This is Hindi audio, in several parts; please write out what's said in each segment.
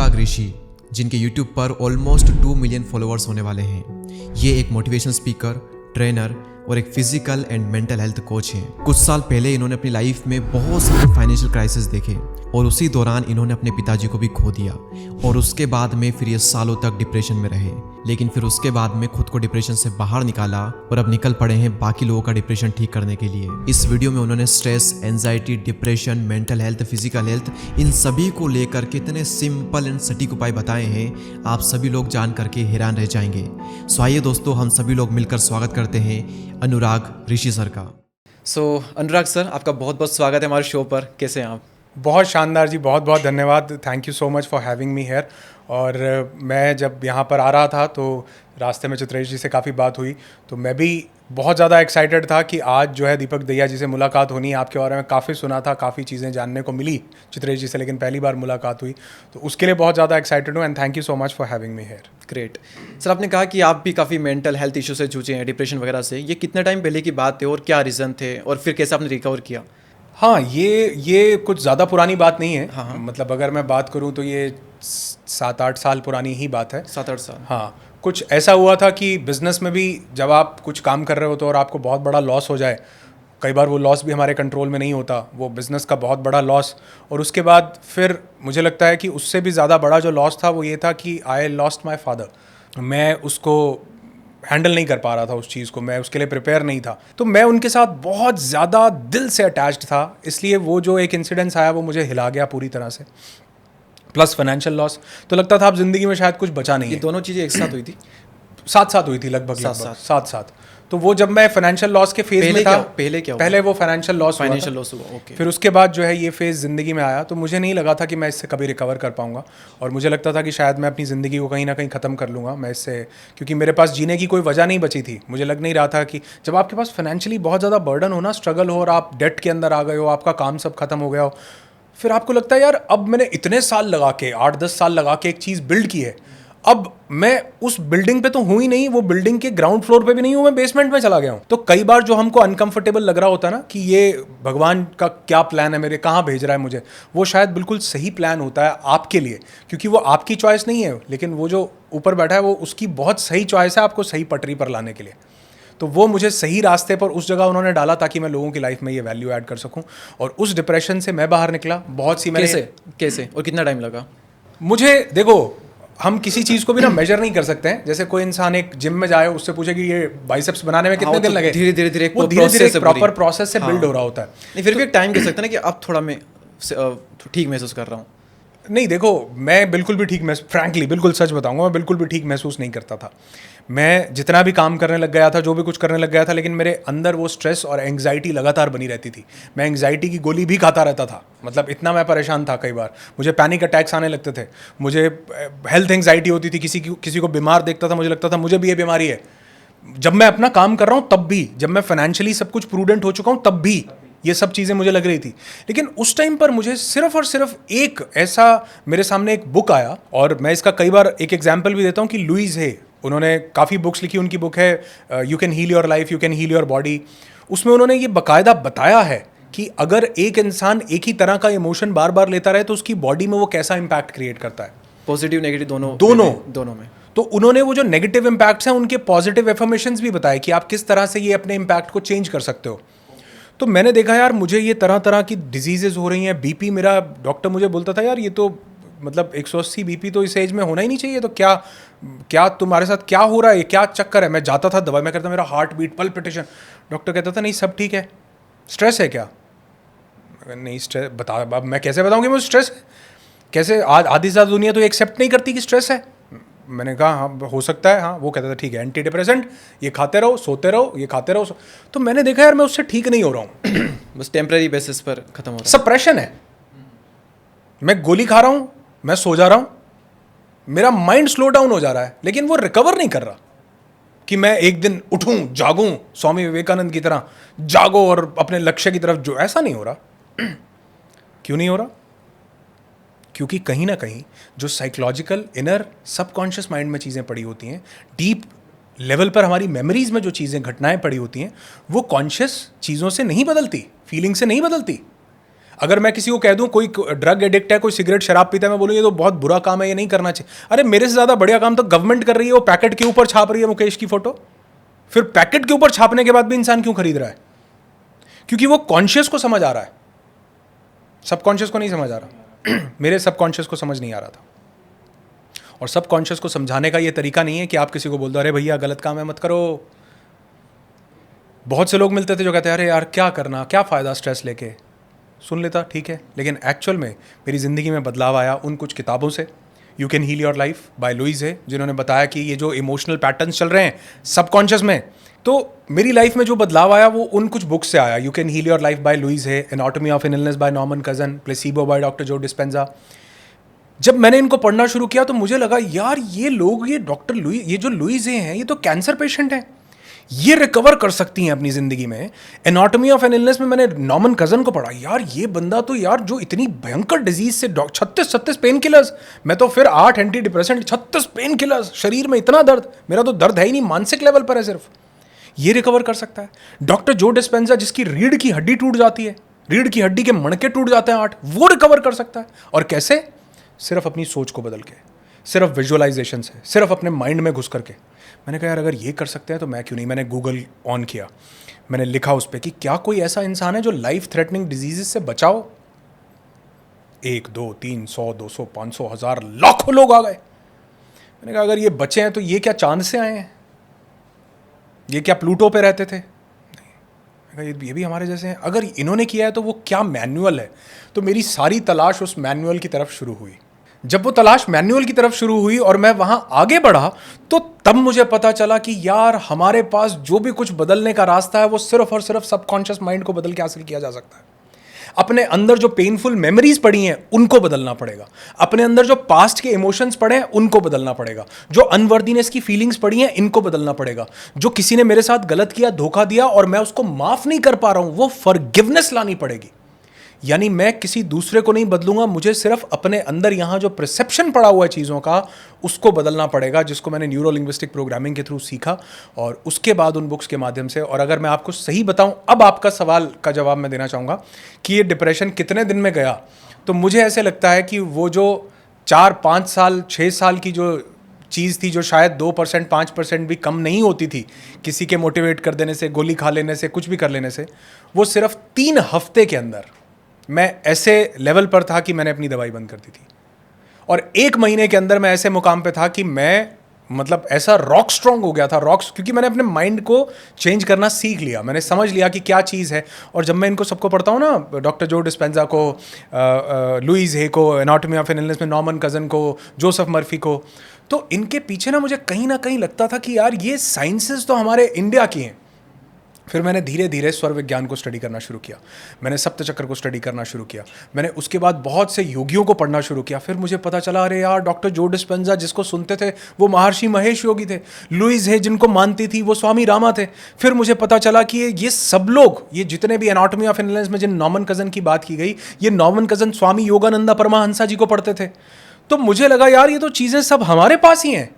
अनुराग ऋषि, जिनके यूट्यूब पर ऑलमोस्ट 2 मिलियन फॉलोअर्स होने वाले हैं। ये एक मोटिवेशनल स्पीकर, ट्रेनर और एक physical and mental health coach हैं। कुछ साल पहले इन्होंने अपनी लाइफ में बहुत सारे फाइनेंशियल क्राइसिस देखे और उसी दौरान इन्होंने अपने पिताजी को भी खो दिया और उसके बाद में फिर ये सालों तक डिप्रेशन में रहे। लेकिन फिर उसके बाद में खुद को डिप्रेशन से बाहर निकाला और अब निकल पड़े हैं बाकी लोगों का डिप्रेशन ठीक करने के लिए। इस वीडियो में उन्होंने stress, anxiety, depression, mental health, physical health, इन सभी को लेकर कितने सिंपल एंड सटीक उपाय बताए हैं, आप सभी लोग जान करके हैरान रह जाएंगे। सो आइए दोस्तों, हम सभी लोग मिलकर स्वागत करते हैं अनुराग ऋषि सर का। अनुराग सर, आपका बहुत बहुत स्वागत है हमारे शो पर। कैसे हैं आप? बहुत शानदार जी, बहुत बहुत धन्यवाद। Thank you so much for having me here. और मैं जब यहाँ पर आ रहा था तो रास्ते में चित्रेश जी से काफ़ी बात हुई, तो मैं भी बहुत ज़्यादा एक्साइटेड था कि आज जो है दीपक दहिया जी से मुलाकात होनी है। आपके बारे में काफ़ी सुना था, काफ़ी चीज़ें जानने को मिली चित्रेश जी से, लेकिन पहली बार मुलाकात हुई, तो उसके लिए बहुत ज़्यादा एक्साइटेड हूँ। And thank you so much for having me here. Great sir, आपने कहा कि आप भी काफ़ी मेंटल हेल्थ इशू से जूझे हैं, डिप्रेशन वगैरह से। ये कितने टाइम पहले की बात है और क्या रीज़न थे और फिर कैसे आपने रिकवर किया? हाँ, ये कुछ ज़्यादा पुरानी बात नहीं है। हाँ। मतलब अगर मैं बात करूँ तो ये 7-8 साल पुरानी ही बात है। 7-8 साल। हाँ, कुछ ऐसा हुआ था कि बिज़नेस में भी जब आप कुछ काम कर रहे हो तो और आपको बहुत बड़ा लॉस हो जाए, कई बार वो लॉस भी हमारे कंट्रोल में नहीं होता, वो बिज़नेस का बहुत बड़ा लॉस। और उसके बाद फिर मुझे लगता है कि उससे भी ज़्यादा बड़ा जो लॉस था वो ये था कि आई लॉस्ट माई फादर। मैं उसको हैंडल नहीं कर पा रहा था, उस चीज़ को, मैं उसके लिए प्रिपेयर नहीं था। तो मैं उनके साथ बहुत ज़्यादा दिल से अटैच्ड था, इसलिए वो जो एक इंसिडेंस आया वो मुझे हिला गया पूरी तरह से। प्लस फाइनेंशियल लॉस, तो लगता था अब ज़िंदगी में शायद कुछ बचा नहीं ये है। दोनों चीज़ें एक साथ हुई थी? साथ हुई थी, लगभग साथ। तो वो जब मैं फाइनेंशियल लॉस के फेज में था, पहले वो फाइनेंशियल लॉस हुआ। ओके। फिर उसके बाद जो है ये फेज़ ज़िंदगी में आया, तो मुझे नहीं लगा था कि मैं इससे कभी रिकवर कर पाऊंगा। और मुझे लगता था कि शायद मैं अपनी ज़िंदगी को कहीं ना कहीं ख़त्म कर लूँगा मैं इससे, क्योंकि मेरे पास जीने की कोई वजह नहीं बची थी। मुझे लग नहीं रहा था कि जब आपके पास फाइनेंशियली बहुत ज़्यादा बर्डन हो ना, स्ट्रगल हो और आप डेट के अंदर आ गए हो, आपका काम सब खत्म हो गया हो, फिर आपको लगता है यार अब मैंने इतने साल लगा के, 8-10 साल लगा के एक चीज़ बिल्ड की है, अब मैं उस बिल्डिंग पे तो हूँ ही नहीं, वो बिल्डिंग के ग्राउंड फ्लोर पे भी नहीं हूँ, मैं बेसमेंट में चला गया हूँ। तो कई बार जो हमको अनकंफर्टेबल लग रहा होता है ना कि ये भगवान का क्या प्लान है मेरे, कहाँ भेज रहा है मुझे, वो शायद बिल्कुल सही प्लान होता है आपके लिए, क्योंकि वो आपकी चॉइस नहीं है, लेकिन वो जो ऊपर बैठा है वो उसकी बहुत सही चॉइस है आपको सही पटरी पर लाने के लिए। तो वो मुझे सही रास्ते पर उस जगह उन्होंने डाला ताकि मैं लोगों की लाइफ में ये वैल्यू ऐड कर सकूं। और उस डिप्रेशन से मैं बाहर निकला। बहुत सी मैंने कैसे और कितना टाइम लगा? मुझे देखो, हम किसी चीज़ को भी ना मेजर नहीं कर सकते हैं। जैसे कोई इंसान एक जिम में जाए, उससे पूछे कि ये बाइसेप्स बनाने में कितने दिन लगे, धीरे धीरे प्रॉपर प्रोसेस से बिल्ड हो रहा होता है। नहीं, फिर भी एक टाइम कह सकते हैं ना कि अब थोड़ा मैं ठीक महसूस कर रहा हूँ। नहीं देखो, मैं बिल्कुल भी ठीक फ्रैंकली बिल्कुल सच बताऊंगा, मैं बिल्कुल भी ठीक महसूस नहीं करता था। मैं जितना भी काम करने लग गया था, जो भी कुछ करने लग गया था, लेकिन मेरे अंदर वो स्ट्रेस और एंग्जाइटी लगातार बनी रहती थी। मैं एंग्जाइटी की गोली भी खाता रहता था, मतलब इतना मैं परेशान था। कई बार मुझे पैनिक अटैक्स आने लगते थे, मुझे हेल्थ एंग्जाइटी होती थी, किसी को बीमार देखता था मुझे लगता था मुझे भी ये बीमारी है। जब मैं अपना काम कर रहा हूँ तब भी, जब मैं फाइनेंशियली सब कुछ प्रूडेंट हो चुका हूँ तब भी ये सब चीज़ें मुझे लग रही थी। लेकिन उस टाइम पर मुझे सिर्फ और सिर्फ एक ऐसा मेरे सामने एक बुक आया, और मैं इसका कई बार एक एग्जाम्पल भी देता हूँ कि लुइस है, उन्होंने काफ़ी बुक्स लिखी, उनकी बुक है you can heal your life, you can heal your body. उसमें उन्होंने ये बाकायदा बताया है कि अगर एक इंसान एक ही तरह का इमोशन बार बार लेता रहे तो उसकी बॉडी में वो कैसा इंपैक्ट क्रिएट करता है, पॉजिटिव नेगेटिव दोनों में। तो उन्होंने वो जो नेगेटिव इंपैक्ट्स हैं उनके पॉजिटिव एफर्मेशंस भी बताए कि आप किस तरह से ये अपने इंपैक्ट को चेंज कर सकते हो। तो मैंने देखा यार मुझे ये तरह तरह की डिजीजेज हो रही हैं। बीपी, मेरा डॉक्टर मुझे बोलता था यार ये तो मतलब 180 बीपी तो इस एज में होना ही नहीं चाहिए, तो क्या तुम्हारे साथ क्या हो रहा है, क्या चक्कर है। मैं जाता था दवाई, मैं कहता मेरा हार्ट बीट, पल्पिटेशन। डॉक्टर कहता था नहीं सब ठीक है, स्ट्रेस है क्या? नहीं स्ट्रेस बता, अब मैं कैसे बताऊँ कि मुझे स्ट्रेस है? कैसे आधी ज़्यादा दुनिया तो एक्सेप्ट नहीं करती कि स्ट्रेस है। मैंने कहा हाँ हो सकता है, हाँ। वो कहता था ठीक है, एंटी डिप्रेसेंट ये खाते रहो, सोते रहो, ये खाते रहो। तो मैंने देखा यार मैं उससे ठीक नहीं हो रहा हूँ। बस टेम्परेरी बेसिस पर खत्म हो रहा है। सप्रेशन है, मैं गोली खा रहा हूँ, मैं सो जा रहा हूँ, मेरा माइंड स्लो डाउन हो जा रहा है, लेकिन वो रिकवर नहीं कर रहा कि मैं एक दिन उठूँ, जागूँ, स्वामी विवेकानंद की तरह जागो और अपने लक्ष्य की तरफ जो, ऐसा नहीं हो रहा। क्यों नहीं हो रहा? क्योंकि कहीं ना कहीं जो साइकोलॉजिकल इनर सबकॉन्शियस माइंड में चीज़ें पड़ी होती हैं, डीप लेवल पर हमारी मेमोरीज में जो चीज़ें घटनाएं पड़ी होती हैं, वो कॉन्शियस चीज़ों से नहीं बदलती, फीलिंग से नहीं बदलती। अगर मैं किसी को कह दूं कोई ड्रग एडिक्ट है, कोई सिगरेट शराब पीता है, मैं बोलूँ ये तो बहुत बुरा काम है, ये नहीं करना चाहिए। अरे मेरे से ज़्यादा बढ़िया काम तो गवर्नमेंट कर रही है, वो पैकेट के ऊपर छाप रही है मुकेश की फोटो। फिर पैकेट के ऊपर छापने के बाद भी इंसान क्यों खरीद रहा है? क्योंकि वो कॉन्शियस को समझ आ रहा है, सबकॉन्शियस को नहीं समझ आ रहा। मेरे सबकॉन्शियस को समझ नहीं आ रहा था। और सबकॉन्शियस को समझाने का ये तरीका नहीं है कि आप किसी को बोल दो अरे भैया गलत काम है मत करो। बहुत से लोग मिलते थे जो कहते हैं अरे यार क्या करना, क्या फ़ायदा स्ट्रेस लेके। सुन लेता ठीक है, लेकिन एक्चुअल में मेरी ज़िंदगी में बदलाव आया उन कुछ किताबों से। You can heal your life by Louise है, जिन्होंने बताया कि ये जो इमोशनल पैटर्न्स चल रहे हैं सबकॉन्शियस में, तो मेरी लाइफ में जो बदलाव आया वो उन कुछ बुक्स से आया। You can heal your life by Louise है, anatomy of an illness by Norman Cousins, placebo by doctor Joe Dispenza. जब मैंने इनको पढ़ना शुरू किया तो मुझे लगा यार ये लोग, ये डॉक्टर लुइस, ये जो लुइस हैं ये तो कैंसर पेशेंट हैं, ये रिकवर कर सकती हैं अपनी ज़िंदगी में। एनाटॉमी ऑफ एन इलनेस में मैंने नॉर्मन कजन को पढ़ा, यार ये बंदा तो यार जो इतनी भयंकर डिजीज से 36 पेन किलर्स, मैं तो फिर 8 एंटी डिप्रेसेंट, 36 पेन किलर्स, शरीर में इतना दर्द, मेरा तो दर्द है ही नहीं, मानसिक लेवल पर है सिर्फ, ये रिकवर कर सकता है। डॉक्टर जो डिस्पेंजा जिसकी रीढ़ की हड्डी टूट जाती है, रीढ़ की हड्डी के मणके टूट जाते हैं 8, वो रिकवर कर सकता है। और कैसे? सिर्फ अपनी सोच को बदल के, सिर्फ विजुअलाइजेशन से, सिर्फ अपने माइंड में घुस करके। मैंने कहा यार अगर ये कर सकते हैं तो मैं क्यों नहीं। मैंने गूगल ऑन किया, मैंने लिखा उस पर कि क्या कोई ऐसा इंसान है जो लाइफ थ्रेटनिंग डिजीजेस से बचाओ। 1 2 3 100 200 500 1000 लाखों लोग आ गए। मैंने कहा अगर ये बचे हैं तो ये क्या चांद से आए हैं? ये क्या प्लूटो पे रहते थे? नहीं, ये भी हमारे जैसे हैं। अगर इन्होंने किया है तो वो क्या मैनुअल है? तो मेरी सारी तलाश उस मैनुअल की तरफ शुरू हुई। जब वो तलाश मैनुअल की तरफ शुरू हुई और मैं वहां आगे बढ़ा तो तब मुझे पता चला कि यार हमारे पास जो भी कुछ बदलने का रास्ता है वो सिर्फ और सिर्फ सबकॉन्शियस माइंड को बदल के हासिल किया जा सकता है। अपने अंदर जो पेनफुल मेमोरीज पड़ी हैं उनको बदलना पड़ेगा, अपने अंदर जो पास्ट के इमोशंस पड़े हैं उनको बदलना पड़ेगा, जो अनवर्दीनेस की फीलिंग्स पड़ी हैं इनको बदलना पड़ेगा, जो किसी ने मेरे साथ गलत किया, धोखा दिया और मैं उसको माफ नहीं कर पा रहा हूं, वो फॉरगिवनेस लानी पड़ेगी। यानी मैं किसी दूसरे को नहीं बदलूंगा, मुझे सिर्फ अपने अंदर यहाँ जो परसेप्शन पड़ा हुआ है चीज़ों का उसको बदलना पड़ेगा, जिसको मैंने न्यूरो लिंग्विस्टिक प्रोग्रामिंग के थ्रू सीखा और उसके बाद उन बुक्स के माध्यम से। और अगर मैं आपको सही बताऊं, अब आपका सवाल का जवाब मैं देना चाहूँगा कि ये डिप्रेशन कितने दिन में गया, तो मुझे ऐसे लगता है कि वो जो 4 5 साल 6 साल की जो चीज़ थी, जो शायद 2% 5% भी कम नहीं होती थी किसी के मोटिवेट कर देने से, गोली खा लेने से, कुछ भी कर लेने से, वो सिर्फ 3 हफ्ते के अंदर मैं ऐसे लेवल पर था कि मैंने अपनी दवाई बंद कर दी थी। और 1 महीने के अंदर मैं ऐसे मुकाम पे था कि मैं मतलब ऐसा रॉक स्ट्रॉन्ग हो गया था, रॉक्स, क्योंकि मैंने अपने माइंड को चेंज करना सीख लिया, मैंने समझ लिया कि क्या चीज़ है। और जब मैं इनको सबको पढ़ता हूँ ना, डॉक्टर जो डिस्पेंजा को, लुइस हे को, एनाटॉमी ऑफ एन इलनेस में नॉर्मन कजन को, जोसेफ मर्फी को, तो इनके पीछे ना मुझे कहीं ना कहीं लगता था कि यार ये साइंसेस तो हमारे इंडिया की हैं। फिर मैंने धीरे धीरे स्वर विज्ञान को स्टडी करना शुरू किया, मैंने सप्तचक्र को स्टडी करना शुरू किया, मैंने उसके बाद बहुत से योगियों को पढ़ना शुरू किया। फिर मुझे पता चला अरे यार डॉक्टर जो डिस्पेंजा जिसको सुनते थे वो महर्षि महेश योगी थे, लुइस है जिनको मानती थी वो स्वामी रामा थे। फिर मुझे पता चला कि ये सब लोग, ये जितने भी एनाटॉमी ऑफ एन इलनेस में जिन नॉर्मन कजन की बात की गई, ये नॉर्मन कजन स्वामी योगानंदा परमहंसा जी को पढ़ते थे। तो मुझे लगा यार ये तो चीज़ें सब हमारे पास ही हैं।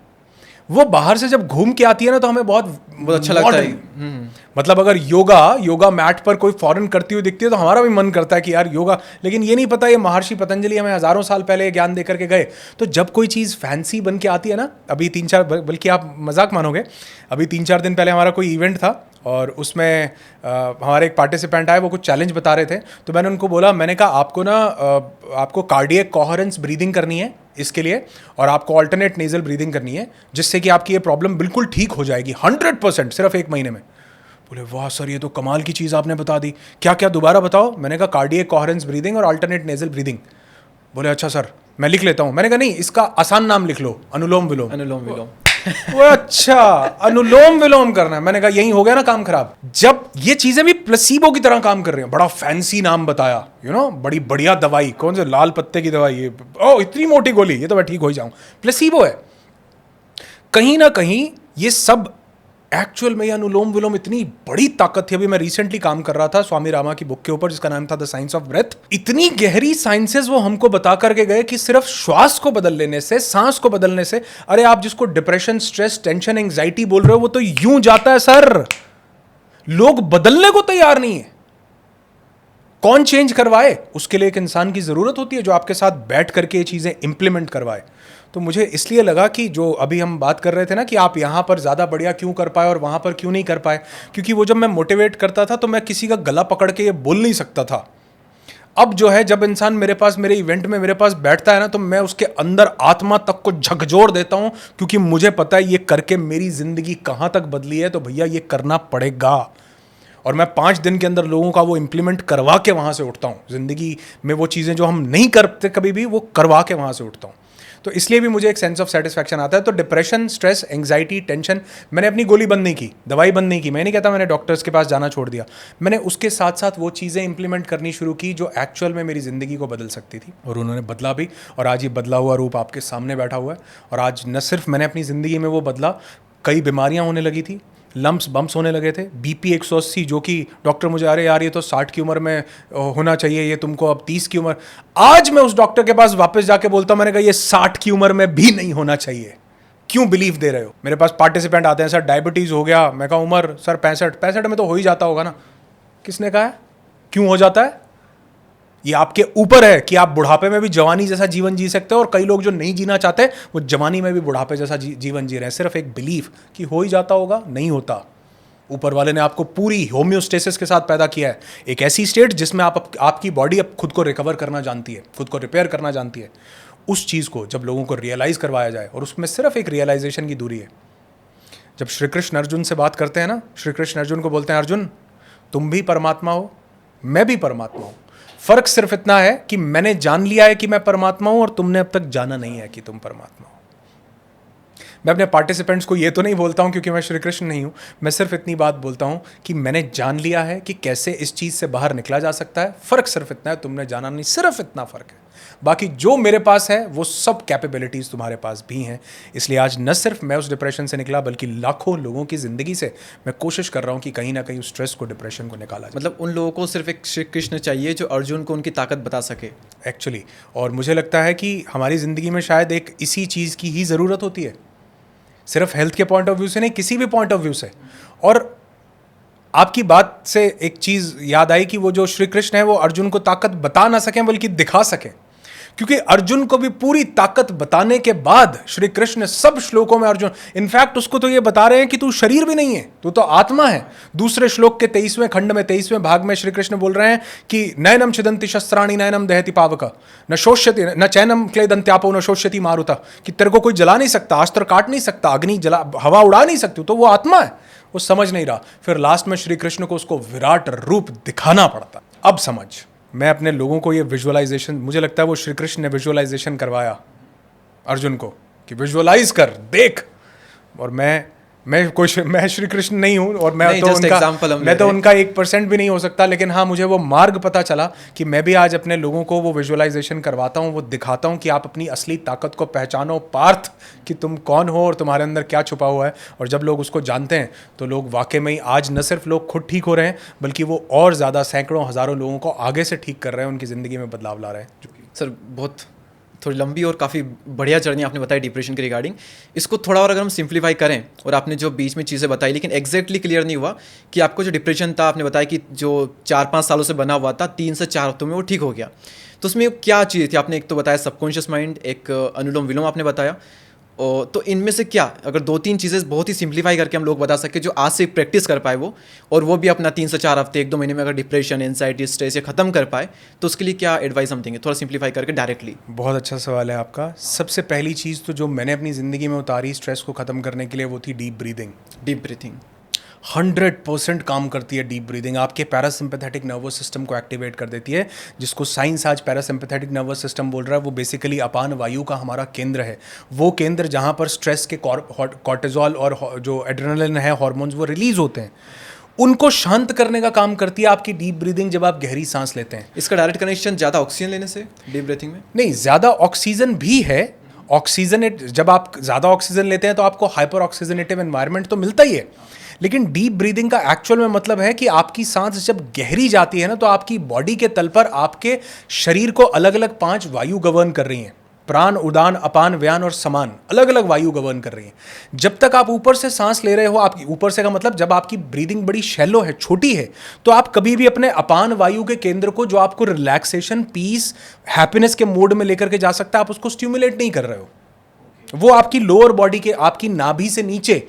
वो बाहर से जब घूम के आती है ना तो हमें बहुत अच्छा लगता है। मतलब अगर योगा मैट पर कोई फॉरेन करती हुई दिखती है तो हमारा भी मन करता है कि यार योगा, लेकिन ये नहीं पता ये महर्षि पतंजलि हमें हज़ारों साल पहले ज्ञान दे करके गए। तो जब कोई चीज़ फैंसी बन के आती है ना, अभी 3-4, बल्कि आप मजाक मानोगे, अभी 3-4 दिन पहले हमारा कोई इवेंट था और उसमें हमारे एक पार्टिसिपेंट आए, वो कुछ चैलेंज बता रहे थे। तो मैंने उनको बोला, मैंने कहा आपको कार्डियक कोहेरेंस ब्रीदिंग करनी है इसके लिए, और आपको अल्टरनेट नेजल ब्रीदिंग करनी है, जिससे कि आपकी ये प्रॉब्लम बिल्कुल ठीक हो जाएगी 100% सिर्फ 1 महीने में। बोले वाह सर ये तो कमाल की चीज़ आपने बता दी, क्या क्या दोबारा बताओ। मैंने कहा कार्डियक कोहेरेंस ब्रीदिंग और अल्टरनेट नेजल ब्रीदिंग। बोले अच्छा सर मैं लिख लेता हूँ। मैंने कहा नहीं, इसका आसान नाम लिख लो, अनुलोम विलोम। अनुलोम विलोम। वो अच्छा अनुलोम विलोम करना है। मैंने कहा यही हो गया ना काम खराब। जब ये चीजें भी प्लेसिबो की तरह काम कर रही हैं, बड़ा फैंसी नाम बताया, बड़ी बढ़िया दवाई, कौन से लाल पत्ते की दवाई, इतनी मोटी गोली, ये तो मैं ठीक हो ही जाऊं, प्लेसिबो है। कहीं ना कहीं ये सब एक्चुअल में, अनुलोम विलोम इतनी बड़ी ताकत थी। अभी मैं रिसेंटली काम कर रहा था स्वामी रामा की बुक के ऊपर जिसका नाम था द साइंस ऑफ ब्रेथ। इतनी गहरी साइंसेस वो हमको बता करके गए कि सिर्फ श्वास को बदल लेने से, सांस को बदलने से, अरे आप जिसको डिप्रेशन, स्ट्रेस, टेंशन, एंग्जाइटी बोल रहे हो वो तो यूं जाता है सर। लोग बदलने को तैयार नहीं है। कौन चेंज करवाए? उसके लिए एक इंसान की ज़रूरत होती है जो आपके साथ बैठ करके ये चीज़ें इंप्लीमेंट करवाए। तो मुझे इसलिए लगा कि जो अभी हम बात कर रहे थे ना कि आप यहाँ पर ज़्यादा बढ़िया क्यों कर पाए और वहाँ पर क्यों नहीं कर पाए, क्योंकि वो जब मैं मोटिवेट करता था तो मैं किसी का गला पकड़ के ये बोल नहीं सकता था। अब जो है, जब इंसान मेरे पास, मेरे इवेंट में मेरे पास बैठता है ना, तो मैं उसके अंदर आत्मा तक को झकझोर देता हूँ, क्योंकि मुझे पता है ये करके मेरी ज़िंदगी कहाँ तक बदली है, तो भैया ये करना पड़ेगा। और मैं 5 दिन के अंदर लोगों का वो इम्प्लीमेंट करवा के वहाँ से उठता हूँ। ज़िंदगी में वो चीज़ें जो हम नहीं करते कभी भी, वो करवा के वहाँ से उठता हूँ। तो इसलिए भी मुझे एक सेंस ऑफ सेटिस्फैक्शन आता है। तो डिप्रेशन, स्ट्रेस, एंग्जाइटी, टेंशन, मैंने अपनी गोली बंद नहीं की, दवाई बंद नहीं की। मैं नहीं कहता मैंने डॉक्टर्स के पास जाना छोड़ दिया। मैंने उसके साथ साथ वो चीज़ें इंप्लीमेंट करनी शुरू की जो एक्चुअल में मेरी ज़िंदगी को बदल सकती थी, और उन्होंने बदला भी। और आज ये बदला हुआ रूप आपके सामने बैठा हुआ है। और आज न सिर्फ मैंने अपनी ज़िंदगी में वो बदला, कई बीमारियाँ होने लगी थी, लम्प्स बम्प्स होने लगे थे, बीपी 180, जो कि डॉक्टर मुझे, अरे यार ये तो 60 की उम्र में होना चाहिए, ये तुमको अब 30 की उम्र। आज मैं उस डॉक्टर के पास वापस जाके बोलता हूँ, मैंने कहा ये 60 की उम्र में भी नहीं होना चाहिए, क्यों बिलीव दे रहे हो? मेरे पास पार्टिसिपेंट आते हैं, सर डायबिटीज़ हो गया। मैं कहा उम्र सर 65 में तो हो ही जाता होगा ना। किसने कहा है? क्यों हो जाता है? ये आपके ऊपर है कि आप बुढ़ापे में भी जवानी जैसा जीवन जी सकते हो, और कई लोग जो नहीं जीना चाहते वो जवानी में भी बुढ़ापे जैसा जीवन जी रहे हैं, सिर्फ एक बिलीफ कि हो ही जाता होगा। नहीं होता। ऊपर वाले ने आपको पूरी होम्योस्टेसिस के साथ पैदा किया है, एक ऐसी स्टेट जिसमें आपकी बॉडी अब खुद को रिकवर करना जानती है, खुद को रिपेयर करना जानती है। उस चीज़ को जब लोगों को रियलाइज़ करवाया जाए, और उसमें सिर्फ एक रियलाइजेशन की दूरी है। जब श्री कृष्ण अर्जुन से बात करते हैं ना, श्री कृष्ण अर्जुन को बोलते हैं, अर्जुन तुम भी परमात्मा हो, मैं भी परमात्मा हूँ। फर्क सिर्फ इतना है कि मैंने जान लिया है कि मैं परमात्मा हूं, और तुमने अब तक जाना नहीं है कि तुम परमात्मा हो। मैं अपने पार्टिसिपेंट्स को ये तो नहीं बोलता हूं क्योंकि मैं श्री कृष्ण नहीं हूं, मैं सिर्फ इतनी बात बोलता हूं कि मैंने जान लिया है कि कैसे इस चीज़ से बाहर निकला जा सकता है। फ़र्क सिर्फ इतना है, तुमने जाना नहीं, सिर्फ इतना फ़र्क है। बाकी जो मेरे पास है वो सब कैपेबिलिटीज़ तुम्हारे पास भी हैं। इसलिए आज न सिर्फ मैं उस डिप्रेशन से निकला, बल्कि लाखों लोगों की ज़िंदगी से मैं कोशिश कर रहा हूँ कि कहीं ना कहीं उस स्ट्रेस को, डिप्रेशन को निकाला जाए। मतलब उन लोगों को सिर्फ एक श्री कृष्ण चाहिए जो अर्जुन को उनकी ताकत बता सके एक्चुअली। और मुझे लगता है कि हमारी ज़िंदगी में शायद एक इसी चीज़ की ही ज़रूरत होती है, सिर्फ हेल्थ के पॉइंट ऑफ व्यू से नहीं, किसी भी पॉइंट ऑफ व्यू से। और आपकी बात से एक चीज़ याद आई कि वो जो श्री कृष्ण है वो अर्जुन को ताकत बता ना सकें बल्कि दिखा सकें, क्योंकि अर्जुन को भी पूरी ताकत बताने के बाद श्री कृष्ण सब श्लोकों में, अर्जुन इनफैक्ट उसको तो ये बता रहे हैं कि तू शरीर भी नहीं है, तू तो आत्मा है। दूसरे श्लोक के 23वें खंड में 23वें भाग में श्री कृष्ण बोल रहे हैं कि नयनम छिदंती शस्त्राणि नयनम दहति पावक न शोष्यति न चैनम क्लेदंत्यापो न शोष्यति मारुता, कि तेरे को कोई जला नहीं सकता, अस्त्र काट नहीं सकता, अग्नि जला, हवा उड़ा नहीं सकती, तो वो आत्मा है। वो समझ नहीं रहा। फिर लास्ट में श्री कृष्ण को उसको विराट रूप दिखाना पड़ता। अब समझ। मैं अपने लोगों को ये विजुअलाइजेशन, मुझे लगता है वो श्री कृष्ण ने विजुअलाइजेशन करवाया अर्जुन को कि विजुअलाइज कर, देख। और मैं श्री कृष्ण नहीं हूँ, और मैं तो उनका 1% भी नहीं हो सकता, लेकिन हाँ मुझे वो मार्ग पता चला कि मैं भी आज अपने लोगों को वो विजुअलाइजेशन करवाता हूँ, वो दिखाता हूँ कि आप अपनी असली ताकत को पहचानो, पार्थ, कि तुम कौन हो और तुम्हारे अंदर क्या छुपा हुआ है। और जब लोग उसको जानते हैं तो लोग वाकई में आज न सिर्फ लोग खुद ठीक हो रहे हैं, बल्कि वो और ज़्यादा सैकड़ों हज़ारों लोगों को आगे से ठीक कर रहे हैं, उनकी ज़िंदगी में बदलाव ला रहे हैं। सर बहुत थोड़ी लंबी और काफ़ी बढ़िया जर्नी आपने बताई डिप्रेशन के रिगार्डिंग। इसको थोड़ा और अगर हम सिंप्लीफाई करें, और आपने जो बीच में चीज़ें बताई लेकिन एग्जैक्टली क्लियर नहीं हुआ कि आपको जो डिप्रेशन था, आपने बताया कि जो 4-5 सालों से बना हुआ था, 3 से 4 हफ्तों में वो ठीक हो गया। तो उसमें क्या चीज़ थी? आपने एक तो बताया सबकॉन्शियस माइंड, एक अनुलोम विलोम आपने बताया, और तो इनमें से क्या अगर 2-3 चीज़ें बहुत ही सिंप्लीफाई करके हम लोग बता सके जो आज से प्रैक्टिस कर पाए वो, और वो भी अपना 3 से 4 हफ्ते 1-2 महीने में अगर डिप्रेशन, एंजाइटी, स्ट्रेस ये खत्म कर पाए, तो उसके लिए क्या एडवाइस हम देंगे, थोड़ा सिंप्लीफाई करके डायरेक्टली? बहुत अच्छा सवाल है आपका। सबसे पहली चीज़ तो जो मैंने अपनी ज़िंदगी में उतारी स्ट्रेस को ख़त्म करने के लिए, वो थी डीप ब्रीदिंग। डीप ब्रीथिंग 100% काम करती है। डीप ब्रीदिंग आपके पैरासिम्पैथेटिक नर्वस सिस्टम को एक्टिवेट कर देती है, जिसको साइंस आज पैरासिम्पैथेटिक नर्वस सिस्टम बोल रहा है। वो बेसिकली अपान वायु का हमारा केंद्र है, वो केंद्र जहाँ पर स्ट्रेस के कॉर्टिजोल और जो एड्रेनलिन है हार्मोन्स वो रिलीज होते हैं, उनको शांत करने का काम करती है आपकी डीप ब्रीदिंग, जब आप गहरी सांस लेते हैं। इसका डायरेक्ट कनेक्शन ज़्यादा ऑक्सीजन लेने से डीप ब्रीथिंग में? नहीं, ज़्यादा ऑक्सीजन भी है। ऑक्सीजनेट, जब आप ज़्यादा ऑक्सीजन लेते हैं तो आपको हाइपर ऑक्सीजनेटिव एनवायरनमेंट तो मिलता ही है, लेकिन डीप ब्रीदिंग का एक्चुअल में मतलब है कि आपकी सांस जब गहरी जाती है ना, तो आपकी बॉडी के तल पर आपके शरीर को अलग अलग 5 वायु गवर्न कर रही हैं। प्राण, उदान, अपान, व्यान और समान अलग अलग वायु गवर्न कर रही हैं। जब तक आप ऊपर से सांस ले रहे हो, आपकी ऊपर से का मतलब जब आपकी ब्रीदिंग बड़ी शैलो है, छोटी है, तो आप कभी भी अपने अपान वायु के केंद्र को, जो आपको रिलैक्सेशन, पीस, हैप्पीनेस के मोड में लेकर के जा सकता है, आप उसको स्टिमुलेट नहीं कर रहे हो। वो आपकी लोअर बॉडी के, आपकी नाभि से नीचे,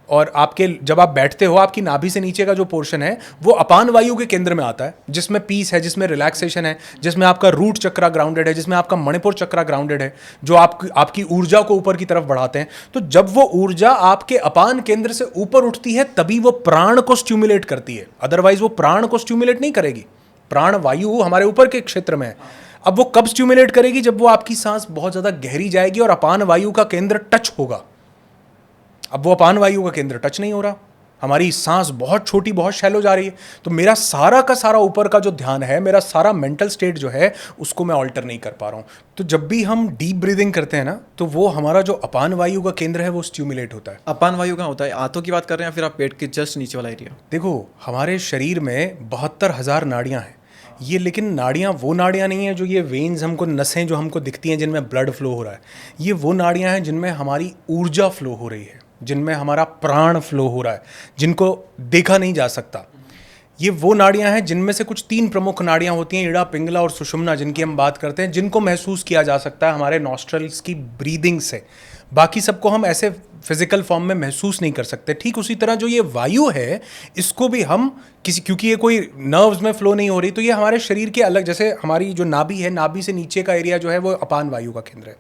और आपके जब आप बैठते हो, आपकी नाभि से नीचे का जो पोर्शन है वो अपान वायु के केंद्र में आता है, जिसमें पीस है, जिसमें रिलैक्सेशन है, जिसमें आपका रूट चक्रा ग्राउंडेड है, जिसमें आपका मणिपुर चक्रा ग्राउंडेड है, जो आपकी ऊर्जा को ऊपर की तरफ बढ़ाते हैं। तो जब वो ऊर्जा आपके अपान केंद्र से ऊपर उठती है तभी वो प्राण को स्टिमुलेट करती है, अदरवाइज वो प्राण को स्टिमुलेट नहीं करेगी। प्राण वायु हमारे ऊपर के क्षेत्र में है। अब वो कब स्टिमुलेट करेगी? जब वो आपकी सांस बहुत ज्यादा गहरी जाएगी और अपान वायु का केंद्र टच होगा। अब वो अपान वायु का केंद्र टच नहीं हो रहा, हमारी सांस बहुत छोटी, बहुत शैलो जा रही है, तो मेरा सारा का सारा ऊपर का जो ध्यान है, मेरा सारा मेंटल स्टेट जो है, उसको मैं ऑल्टर नहीं कर पा रहा हूँ। तो जब भी हम डीप ब्रीदिंग करते हैं ना, तो वो हमारा जो अपान वायु का केंद्र है वो स्टिमुलेट होता है। अपान वायु कहाँ होता है? आंतों की बात कर रहे हैं या फिर आप पेट के जस्ट नीचे वाला एरिया? देखो, हमारे शरीर में 72,000 नाड़ियाँ हैं ये, लेकिन नाड़ियाँ वो नाड़ियाँ नहीं हैं जो ये वेन्स, हमको नसें जो हमको दिखती हैं जिनमें ब्लड फ्लो हो रहा है। ये वो नाड़ियाँ हैं जिनमें हमारी ऊर्जा फ्लो हो रही है, जिनमें हमारा प्राण फ्लो हो रहा है, जिनको देखा नहीं जा सकता। ये वो नाड़ियां हैं जिनमें से कुछ 3 प्रमुख नाड़ियां होती हैं, इड़ा, पिंगला और सुषुम्ना, जिनकी हम बात करते हैं, जिनको महसूस किया जा सकता है हमारे नॉस्ट्रल्स की ब्रीदिंग से। बाकी सबको हम ऐसे फिजिकल फॉर्म में महसूस नहीं कर सकते। ठीक उसी तरह जो ये वायु है, इसको भी हम क्योंकि ये कोई नर्व्स में फ्लो नहीं हो रही, तो ये हमारे शरीर के अलग, जैसे हमारी जो नाभि है, नाभि से नीचे का एरिया जो है वो अपान वायु का केंद्र है।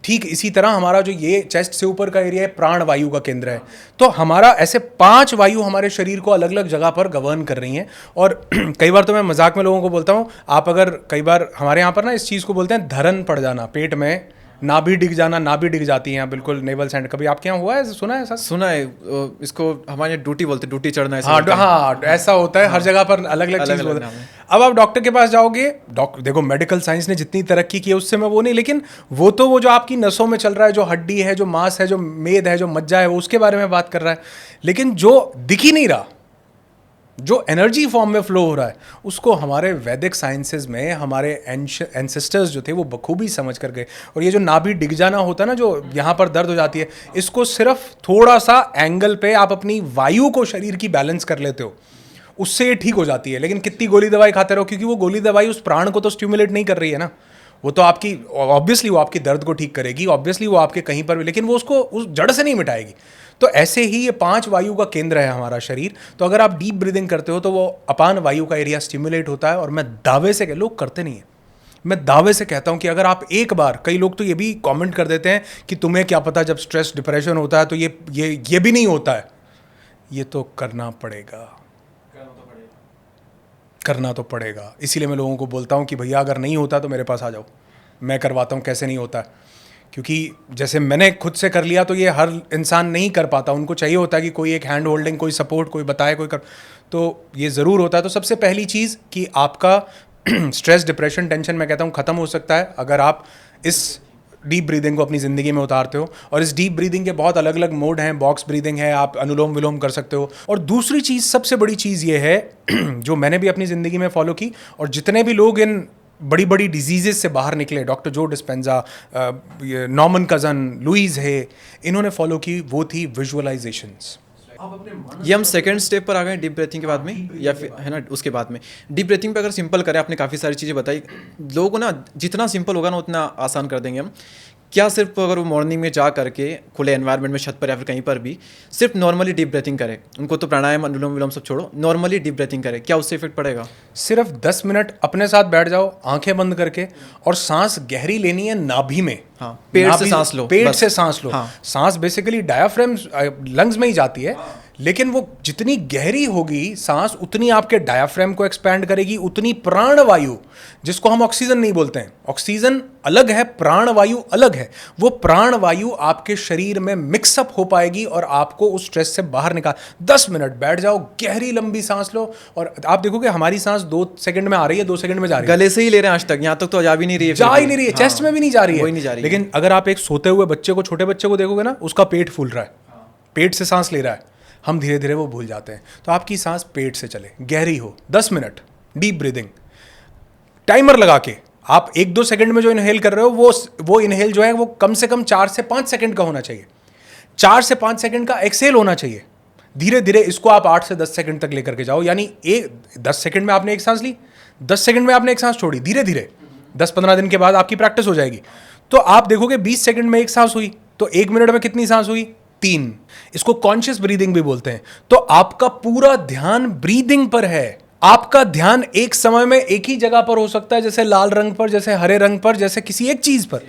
ठीक इसी तरह हमारा जो ये चेस्ट से ऊपर का एरिया है, प्राण वायु का केंद्र है। तो हमारा ऐसे 5 वायु हमारे शरीर को अलग अलग जगह पर गवर्न कर रही हैं। और कई बार तो मैं मजाक में लोगों को बोलता हूँ, आप अगर कई बार हमारे यहाँ पर ना इस चीज़ को बोलते हैं धरन पड़ जाना, पेट में नाभि डिग जाना, नाभि डिग जाती है बिल्कुल नेवल सेंटर। कभी आपके यहाँ हुआ है, सुना है? सुना है, इसको हमारे यहाँ ड्यूटी बोलते हैं, ड्यूटी चढ़ना है। हाँ, ऐसा होता है। हर जगह पर अलग अलग चीज़ बोलते हैं। अब आप डॉक्टर के पास जाओगे, डॉक्टर देखो, मेडिकल साइंस ने जितनी तरक्की की है उससे मैं वो नहीं, लेकिन वो तो वो जो आपकी नसों में चल रहा है, जो हड्डी है, जो मांस है, जो मेद है, जो मज्जा है, वो उसके बारे में बात कर रहा है। लेकिन जो दिख ही नहीं रहा, जो एनर्जी फॉर्म में फ्लो हो रहा है, उसको हमारे वैदिक साइंसेज में हमारे एंसेस्टर्स जो थे वो बखूबी समझ कर गए। और ये जो नाभि डिग जाना होता है ना, जो यहाँ पर दर्द हो जाती है, इसको सिर्फ थोड़ा सा एंगल पे आप अपनी वायु को शरीर की बैलेंस कर लेते हो, उससे ये ठीक हो जाती है। लेकिन कितनी गोली दवाई खाते रहो, क्योंकि वो गोली दवाई उस प्राण को तो स्टिमुलेट नहीं कर रही है ना। वो तो आपकी ऑब्वियसली वो आपकी दर्द को ठीक करेगी, ऑब्वियसली वो आपके कहीं पर भी, लेकिन वो उसको उस जड़ से नहीं मिटाएगी। तो ऐसे ही ये 5 वायु का केंद्र है हमारा शरीर। तो अगर आप डीप ब्रीदिंग करते हो तो वो अपान वायु का एरिया स्टिमुलेट होता है। और मैं दावे से, लोग करते नहीं है, मैं दावे से कहता हूं कि अगर आप एक बार, कई लोग तो ये भी कमेंट कर देते हैं कि तुम्हें क्या पता, जब स्ट्रेस डिप्रेशन होता है तो ये भी नहीं होता है। ये तो करना पड़ेगा, करना तो पड़ेगा। इसीलिए मैं लोगों को बोलता हूँ कि भैया अगर नहीं होता तो मेरे पास आ जाओ, मैं करवाता हूँ कैसे नहीं होता है। क्योंकि जैसे मैंने खुद से कर लिया तो ये हर इंसान नहीं कर पाता, उनको चाहिए होता है कि कोई एक हैंड होल्डिंग, कोई सपोर्ट, कोई बताए, कोई कर, तो ये ज़रूर होता है। तो सबसे पहली चीज़ कि आपका स्ट्रेस, डिप्रेशन, टेंशन, मैं कहता हूँ ख़त्म हो सकता है अगर आप इस डीप ब्रीदिंग को अपनी ज़िंदगी में उतारते हो। और इस डीप ब्रीदिंग के बहुत अलग अलग मोड हैं, बॉक्स ब्रीदिंग है, आप अनुलोम विलोम कर सकते हो। और दूसरी चीज़, सबसे बड़ी चीज़ ये है जो मैंने भी अपनी ज़िंदगी में फॉलो की, और जितने भी लोग इन बड़ी बड़ी डिजीज़ से बाहर निकले, doctor Joe Dispenza, Norman cousin, Louis है, इन्होंने फॉलो की, वो थी विजुअलाइजेशंस। ये हम सेकंड स्टेप पर आ गए डीप ब्रीथिंग के बाद में, या फिर है ना उसके बाद में डीप ब्रीथिंग पे अगर सिंपल करें, आपने काफ़ी सारी चीज़ें बताई, लोगों को ना जितना सिंपल होगा ना उतना आसान कर देंगे हम। क्या सिर्फ अगर वो मॉर्निंग में जा करके खुले एनवायरनमेंट में, छत पर या फिर कहीं पर भी सिर्फ नॉर्मली डीप ब्रीथिंग करें, उनको तो प्राणायाम, अनुलोम विलोम सब छोड़ो, नॉर्मली डीप ब्रीथिंग करें, क्या उससे इफेक्ट पड़ेगा? सिर्फ 10 मिनट अपने साथ बैठ जाओ, आंखें बंद करके, और सांस गहरी लेनी है नाभि में। हाँ, पेट से सांस लो, पेट से सांस लो। हाँ। सांस बेसिकली डायाफ्राम, लंग्स में ही जाती है, लेकिन वो जितनी गहरी होगी सांस, उतनी आपके डायाफ्राम को एक्सपैंड करेगी, उतनी प्राण वायु, जिसको हम ऑक्सीजन नहीं बोलते हैं, ऑक्सीजन अलग है, प्राण वायु अलग है, वो प्राण वायु आपके शरीर में मिक्सअप हो पाएगी और आपको उस स्ट्रेस से बाहर निकाल। 10 मिनट बैठ जाओ, गहरी लंबी सांस लो, और आप देखोगे हमारी सांस 2 सेकंड में आ रही है, 2 सेकंड में जा रही है। गले से ही ले रहे हैं आज तक, यहाँ तक तो जा भी नहीं रही है, जा ही नहीं रही है, चेस्ट में भी नहीं जा रही वही नहीं जा है। रही लेकिन अगर आप एक सोते हुए बच्चे को, छोटे बच्चे को देखोगे ना, उसका पेट फूल रहा है, पेट से सांस ले रहा है, हम धीरे धीरे वो भूल जाते हैं। तो आपकी सांस पेट से चले, गहरी हो, 10 मिनट डीप ब्रीदिंग, टाइमर लगा के आप 1-2 सेकंड में जो इनहेल कर रहे हो वो इनहेल जो है वो कम से कम 4 से 5 सेकंड का होना चाहिए, 4 से 5 सेकंड का एक्सेल होना चाहिए। धीरे धीरे इसको आप 8 से 10 सेकंड तक लेकर के जाओ, यानी 10 सेकंड में आपने एक सांस ली, 10 सेकंड में आपने एक सांस छोड़ी, धीरे धीरे 10-15 दिन के बाद आपकी प्रैक्टिस हो जाएगी। तो आप देखोगे 20 सेकंड में एक सांस हुई, तो 1 मिनट में कितनी सांस हुई? 3। इसको कॉन्शियस ब्रीदिंग भी बोलते हैं। तो आपका पूरा ध्यान ब्रीदिंग पर है। आपका ध्यान एक समय में एक ही जगह पर हो सकता है, जैसे लाल रंग पर, जैसे हरे रंग पर, जैसे किसी एक चीज पर।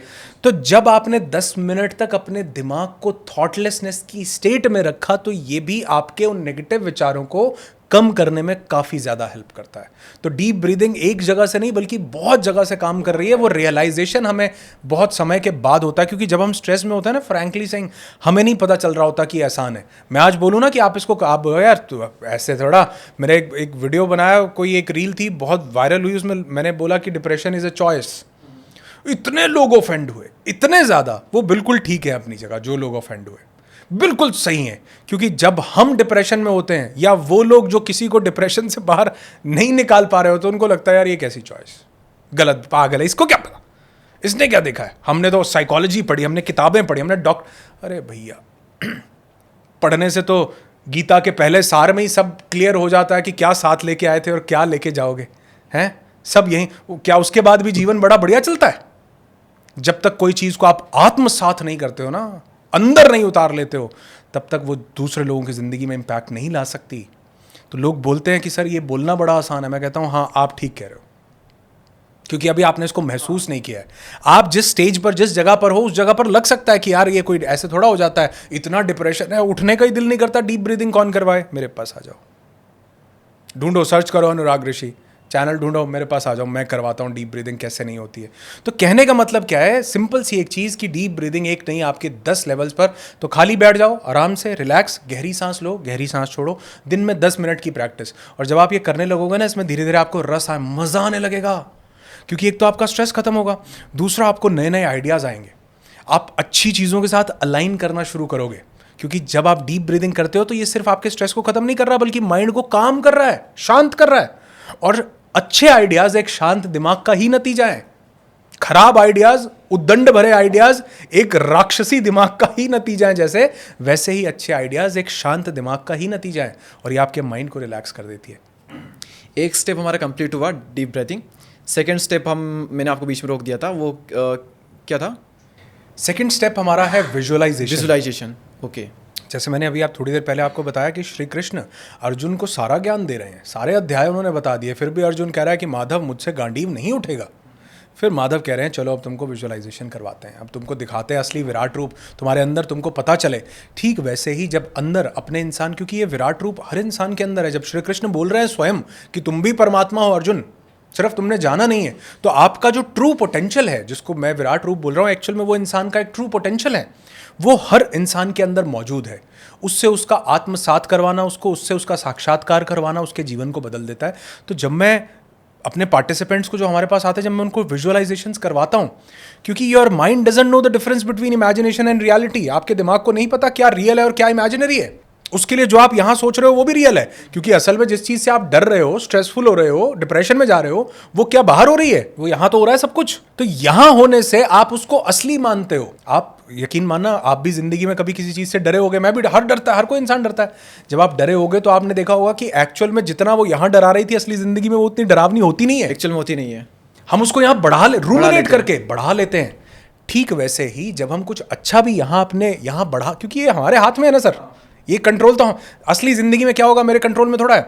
तो जब आपने 10 मिनट तक अपने दिमाग को थॉटलेसनेस की स्टेट में रखा, तो ये भी आपके उन नेगेटिव विचारों को कम करने में काफी ज्यादा हेल्प करता है। तो डीप ब्रीदिंग एक जगह से नहीं बल्कि बहुत जगह से काम कर रही है। वो रियलाइजेशन हमें बहुत समय के बाद होता है, क्योंकि जब हम स्ट्रेस में होते हैं ना, फ्रैंकली सेइंग, हमें नहीं पता चल रहा होता कि आसान है। मैं आज बोलूँ ना कि आप इसको, आप यार तो ऐसे थोड़ा, मेरे एक वीडियो बनाया, कोई एक रील थी बहुत वायरल हुई, उसमें मैंने बोला कि डिप्रेशन इज अ चॉइस। इतने लोग ऑफेंड हुए, इतने ज्यादा। वो बिल्कुल ठीक है अपनी जगह, जो लोग ऑफेंड हुए बिल्कुल सही है, क्योंकि जब हम डिप्रेशन में होते हैं, या वो लोग जो किसी को डिप्रेशन से बाहर नहीं निकाल पा रहे होते, उनको लगता है यार ये कैसी चॉइस, गलत, पागल है, इसको क्या पता, इसने क्या देखा है, हमने तो साइकोलॉजी पढ़ी, हमने किताबें पढ़ी, हमने अरे भैया पढ़ने से तो गीता के पहले सार में ही सब क्लियर हो जाता है कि क्या साथ लेके आए थे और क्या लेके जाओगे, हैं सब यही। क्या उसके बाद भी जीवन बड़ा बढ़िया चलता है? जब तक कोई चीज को आप आत्मसात नहीं करते हो ना, अंदर नहीं उतार लेते हो, तब तक वो दूसरे लोगों की जिंदगी में इंपैक्ट नहीं ला सकती। तो लोग बोलते हैं कि सर ये बोलना बड़ा आसान है। मैं कहता हूं हाँ, आप ठीक कह रहे हो, क्योंकि अभी आपने इसको महसूस नहीं किया है। आप जिस स्टेज पर, जिस जगह पर हो, उस जगह पर लग सकता है कि यार ये कोई ऐसे थोड़ा हो जाता है, इतना डिप्रेशन है, उठने का ही दिल नहीं करता, डीप ब्रीदिंग कौन करवाए? मेरे पास आ जाओ, ढूंढो, सर्च करो अनुराग ऋषि, चैनल ढूंढो, मेरे पास आ जाओ, मैं करवाता हूँ डीप ब्रीदिंग कैसे नहीं होती है। तो कहने का मतलब क्या है? सिंपल सी एक चीज़ कि डीप ब्रीदिंग एक नहीं, आपके 10 लेवल्स पर। तो खाली बैठ जाओ, आराम से रिलैक्स, गहरी सांस लो, गहरी सांस छोड़ो, दिन में 10 मिनट की प्रैक्टिस। और जब आप ये करने लगोगे ना, इसमें धीरे धीरे आपको रस आए, मज़ा आने लगेगा, क्योंकि एक तो आपका स्ट्रेस खत्म होगा, दूसरा आपको नए नए आइडियाज़ आएंगे, आप अच्छी चीज़ों के साथ अलाइन करना शुरू करोगे। क्योंकि जब आप डीप ब्रीदिंग करते हो तो ये सिर्फ आपके स्ट्रेस को खत्म नहीं कर रहा, बल्कि माइंड को काम कर रहा है, शांत कर रहा है। और अच्छे आइडियाज एक शांत दिमाग का ही नतीजा है। खराब आइडियाज, उद्दंड भरे आइडियाज एक राक्षसी दिमाग का ही नतीजा है। जैसे वैसे ही अच्छे आइडियाज एक शांत दिमाग का ही नतीजा है, और ये आपके माइंड को रिलैक्स कर देती है। एक स्टेप हमारा कंप्लीट हुआ, डीप ब्रीथिंग। सेकंड स्टेप मैंने आपको बीच में रोक दिया था, वो क्या था? सेकंड स्टेप हमारा है विजुअलाइजेशन। ओके। जैसे मैंने अभी आप थोड़ी देर पहले आपको बताया कि श्री कृष्ण अर्जुन को सारा ज्ञान दे रहे हैं, सारे अध्याय उन्होंने बता दिए, फिर भी अर्जुन कह रहा है कि माधव मुझसे गांडीव नहीं उठेगा। फिर माधव कह रहे हैं चलो अब तुमको विजुअलाइजेशन करवाते हैं, अब तुमको दिखाते हैं असली विराट रूप, तुम्हारे अंदर तुमको पता चले। ठीक वैसे ही जब अंदर अपने इंसान, क्योंकि ये विराट रूप हर इंसान के अंदर है, जब श्री कृष्ण बोल रहे हैं स्वयं कि तुम भी परमात्मा हो अर्जुन, सिर्फ तुमने जाना नहीं है, तो आपका जो ट्रू पोटेंशियल है, जिसको मैं विराट रूप बोल रहा हूँ, एक्चुअल में वो इंसान का एक ट्रू पोटेंशियल है, वो हर इंसान के अंदर मौजूद है। उससे उसका आत्मसात करवाना, उससे उसका साक्षात्कार करवाना उसके जीवन को बदल देता है। तो जब मैं अपने पार्टिसिपेंट्स को जो हमारे पास आते हैं, जब मैं उनको विजुअलाइजेशंस करवाता हूँ, क्योंकि your mind doesn't know the difference between imagination and reality. आपके दिमाग को नहीं पता क्या रियल है और क्या इमेजिनरी है। उसके लिए जो आप यहां सोच रहे हो वो भी रियल है, क्योंकि असल में जिस चीज से आप डर रहे हो, स्ट्रेसफुल हो रहे हो, डिप्रेशन में जा रहे हो, वो क्या बाहर हो रही है? वो यहां तो हो रहा है सब कुछ। तो यहां होने से आप उसको असली मानते हो। आप यकीन मानना, आप भी जिंदगी में कभी किसी चीज से डरे होगे, मैं भी, हर कोई इंसान डरता है। जब आप डरे होगे तो आपने देखा होगा कि एक्चुअल में जितना वो यहां डरा रही थी, असली जिंदगी में वो उतनी डरावनी होती नहीं है, एक्चुअल में होती नहीं है। हम उसको यहां रूमिनेट करके बढ़ा लेते हैं। ठीक वैसे ही जब हम कुछ अच्छा भी यहां अपने यहां बढ़ा, क्योंकि ये हमारे हाथ में है ना सर, ये कंट्रोल तो असली जिंदगी में क्या होगा मेरे कंट्रोल में थोड़ा है।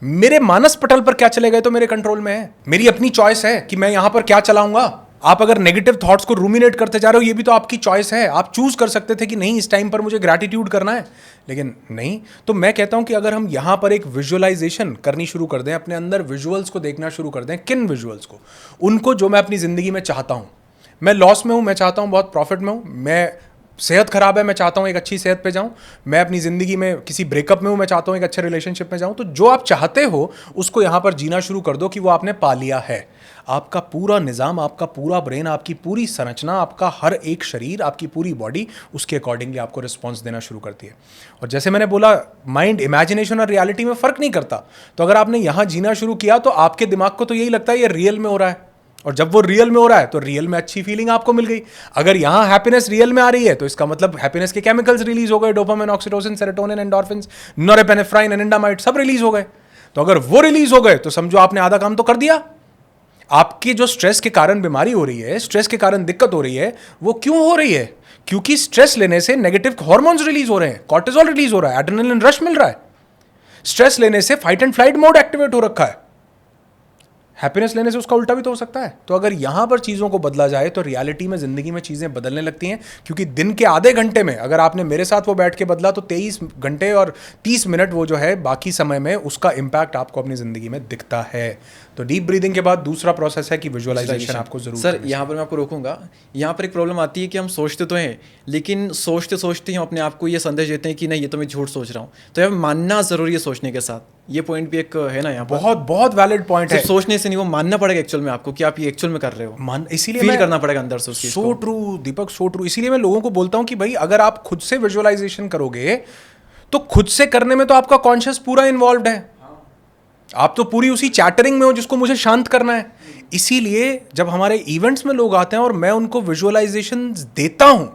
मेरे मानस पटल पर क्या चले गए तो मेरे कंट्रोल में है, मेरी अपनी चॉइस है कि मैं यहां पर क्या चलाऊंगा। आप अगर नेगेटिव थॉट्स को रूमिनेट करते जा रहे हो, ये भी तो आपकी चॉइस है। आप चूज कर सकते थे कि नहीं, इस टाइम पर मुझे ग्रैटिट्यूड करना है, लेकिन नहीं। तो मैं कहता हूं कि अगर हम यहां पर एक विजुअलाइजेशन करनी शुरू कर दें, अपने अंदर विजुअल्स को देखना शुरू कर दें। किन विजुअल्स को? उनको जो मैं अपनी जिंदगी में चाहता हूं। मैं लॉस में हूं, मैं चाहता हूं बहुत प्रॉफिट में हूं। मैं सेहत खराब है, मैं चाहता हूं एक अच्छी सेहत पे जाऊं। मैं अपनी जिंदगी में किसी ब्रेकअप में हूं, मैं चाहता हूं एक अच्छे रिलेशनशिप में जाऊं। तो जो आप चाहते हो उसको यहां पर जीना शुरू कर दो कि वो आपने पा लिया है। आपका पूरा निज़ाम, आपका पूरा ब्रेन, आपकी पूरी संरचना, आपका हर एक शरीर, आपकी पूरी बॉडी उसके अकॉर्डिंगली आपको रिस्पॉन्स देना शुरू करती है। और जैसे मैंने बोला, माइंड इमेजिनेशन और रियलिटी में फ़र्क नहीं करता। तो अगर आपने यहाँ जीना शुरू किया तो आपके दिमाग को तो यही लगता है ये रियल में हो रहा है, और जब वो रियल में हो रहा है तो रियल में अच्छी फीलिंग आपको मिल गई। अगर यहाँ हैप्पीनेस रियल में आ रही है तो इसका मतलब हैप्पीनेस के केमिकल्स रिलीज हो गए, dopamine, oxytocin, serotonin, endorphins, norepinephrine, anandamide सब रिलीज हो गए। तो अगर वो रिलीज हो गए तो समझो आपने आधा काम तो कर दिया। आपकी जो स्ट्रेस के कारण बीमारी हो रही है, स्ट्रेस के कारण दिक्कत हो रही है, वो क्यों हो रही है? क्योंकि स्ट्रेस लेने से नेगेटिव हार्मोन्स रिलीज हो रहे हैं, कॉर्टिसोल रिलीज हो रहा है, एड्रेनलिन रश मिल रहा है। स्ट्रेस लेने से fight and flight mode activate हो रखा है। हैप्पीनेस लेने से उसका उल्टा भी तो हो सकता है। तो अगर यहां पर चीज़ों को बदला जाए तो रियलिटी में ज़िंदगी में चीज़ें बदलने लगती हैं। क्योंकि दिन के आधे घंटे में अगर आपने मेरे साथ वो बैठ के बदला तो 23 घंटे और 30 मिनट वो जो है बाकी समय में उसका इम्पैक्ट आपको अपनी ज़िंदगी में दिखता है। तो डीप ब्रीदिंग के बाद दूसरा प्रोसेस है कि विजुअलाइजेशन आपको जरूर। सर यहाँ पर मैं आपको रोकूंगा। यहाँ पर एक प्रॉब्लम आती है कि हम सोचते तो हैं, लेकिन सोचते सोचते हम अपने आप को ये संदेश देते हैं कि नहीं, ये तो मैं झूठ सोच रहा हूँ। तो यह मानना ज़रूरी है सोचने के साथ। ये पॉइंट भी एक है ना यहाँ पर। बहुत बहुत वैलिड पॉइंट है। सोचने से नहीं, वो मानना पड़ेगा एक्चुअल में आपको कि आप ये एक्चुअल में कर रहे हो। इसीलिए फील करना पड़ेगा अंदर से। सो ट्रू दीपक, सो ट्रू। इसीलिए मैं लोगों को बोलता हूँ कि भाई अगर आप खुद से विजुअलाइजेशन करोगे तो खुद से करने में तो आपका कॉन्शियस पूरा इन्वॉल्व है। आप तो पूरी उसी चैटरिंग में हो जिसको मुझे शांत करना है। इसीलिए जब हमारे इवेंट्स में लोग आते हैं और मैं उनको विजुअलाइजेशन देता हूं,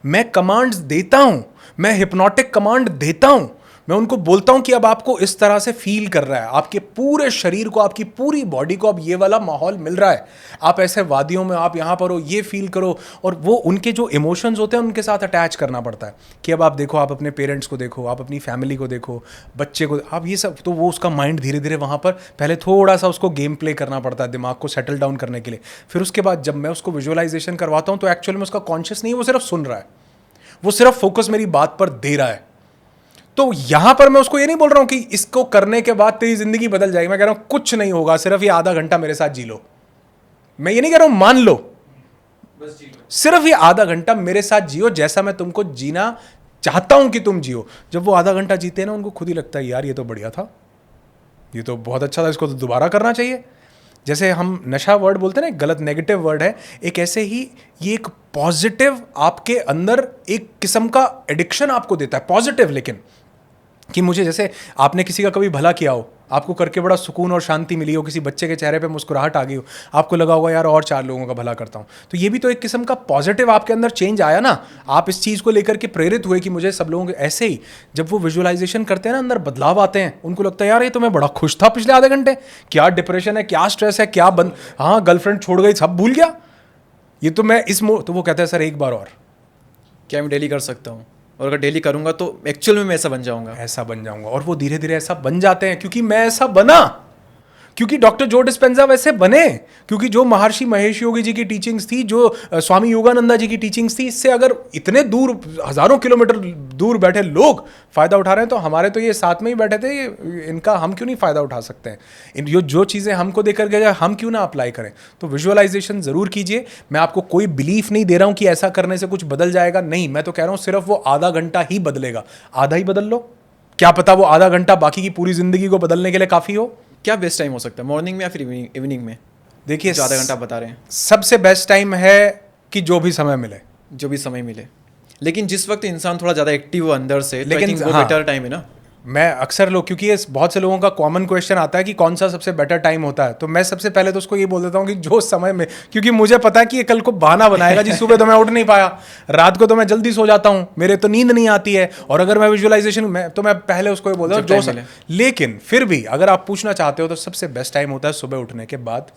मैं कमांड्स देता हूं, मैं हिप्नोटिक कमांड देता हूं, मैं उनको बोलता हूं कि अब आपको इस तरह से फील कर रहा है, आपके पूरे शरीर को, आपकी पूरी बॉडी को अब ये वाला माहौल मिल रहा है, आप ऐसे वादियों में, आप यहां पर हो, ये फील करो। और वो उनके जो इमोशंस होते हैं उनके साथ अटैच करना पड़ता है कि अब आप देखो, आप अपने पेरेंट्स को देखो, आप अपनी फैमिली को देखो, बच्चे को, आप ये सब। तो वो उसका माइंड धीरे धीरे वहां पर पहले थोड़ा सा उसको गेम प्ले करना पड़ता है दिमाग को सेटल डाउन करने के लिए। फिर उसके बाद जब मैं उसको विजुअलाइजेशन करवाता हूं तो एक्चुअल में उसका कॉन्शियस नहीं है, वो सिर्फ सुन रहा है, वो सिर्फ फोकस मेरी बात पर दे रहा है। तो यहां पर मैं उसको ये नहीं बोल रहा हूं कि इसको करने के बाद तेरी जिंदगी बदल जाएगी। मैं कह रहा हूं कुछ नहीं होगा, सिर्फ ये आधा घंटा मेरे साथ जी लो। मैं ये नहीं कह रहा हूं मान लो, बस जी लो, सिर्फ ये आधा घंटा मेरे साथ जियो जैसा मैं तुमको जीना चाहता हूं कि तुम जियो। जब वो आधा घंटा जीते ना, उनको खुद ही लगता है यार ये तो बढ़िया था, ये तो बहुत अच्छा था, इसको तो दोबारा करना चाहिए। जैसे हम नशा वर्ड बोलते हैं ना, गलत नेगेटिव वर्ड है, एक ऐसे ही ये एक पॉजिटिव आपके अंदर एक किस्म का एडिक्शन आपको देता है, पॉजिटिव। लेकिन कि मुझे, जैसे आपने किसी का कभी भला किया हो, आपको करके बड़ा सुकून और शांति मिली हो, किसी बच्चे के चेहरे पे मुस्कुराहट आ गई हो, आपको लगा होगा यार और 4 लोगों का भला करता हूँ, तो ये भी तो एक किस्म का पॉजिटिव आपके अंदर चेंज आया ना। आप इस चीज़ को लेकर के प्रेरित हुए कि मुझे सब लोगों के, ऐसे ही जब वो विजुअलाइजेशन करते हैं ना, अंदर बदलाव आते हैं, उनको लगता है यार ये तो मैं बड़ा खुश था पिछले आधे घंटे, क्या डिप्रेशन है, क्या स्ट्रेस है, क्या हाँ गर्लफ्रेंड छोड़ गई, सब भूल गया, ये तो मैं तो वो कहता है सर एक बार और, क्या मैं डेली कर सकता हूँ? और अगर डेली करूंगा तो एक्चुअल में मैं ऐसा बन जाऊंगा। और वो धीरे धीरे ऐसा बन जाते हैं, क्योंकि मैं ऐसा बना, क्योंकि डॉक्टर जो डिस्पेंजा वैसे बने, क्योंकि जो महर्षि महेश योगी जी की टीचिंग्स थी, जो स्वामी योगानंदा जी की टीचिंग्स थी, इससे अगर इतने दूर, हजारों किलोमीटर दूर बैठे लोग फायदा उठा रहे हैं, तो हमारे तो ये साथ में ही बैठे थे, इनका हम क्यों नहीं फायदा उठा सकते हैं? जो चीज़ें हमको देकर गए हम क्यों ना अप्लाई करें? तो विजुअलाइजेशन ज़रूर कीजिए। मैं आपको कोई बिलीफ नहीं दे रहा हूँ कि ऐसा करने से कुछ बदल जाएगा, नहीं, मैं तो कह रहा हूँ सिर्फ वो आधा घंटा ही बदलेगा। आधा ही बदल लो, क्या पता वो आधा घंटा बाकी की पूरी ज़िंदगी को बदलने के लिए काफ़ी हो। क्या बेस्ट टाइम हो सकता है, मॉर्निंग में या फिर इवनिंग में? देखिए, आधा घंटा बता रहे हैं, सबसे बेस्ट टाइम है कि जो भी समय मिले, जो भी समय मिले। लेकिन जिस वक्त इंसान थोड़ा ज़्यादा एक्टिव हो अंदर से, लेकिन वो बेटर टाइम है ना। मैं अक्सर लोग, क्योंकि ये बहुत से लोगों का कॉमन क्वेश्चन आता है कि कौन सा सबसे बेटर टाइम होता है, तो मैं सबसे पहले तो उसको ये बोल देता हूँ कि जो समय में, क्योंकि मुझे पता है कि ये कल को बहाना बनाएगा जी, सुबह तो मैं उठ नहीं पाया, रात को तो मैं जल्दी सो जाता हूँ, मेरे तो नींद नहीं आती है, और अगर मैं विजुअलाइजेशन में, तो मैं पहले उसको ये बोलता हूँ जो समय। लेकिन फिर भी अगर आप पूछना चाहते हो तो सबसे बेस्ट टाइम होता है सुबह उठने के बाद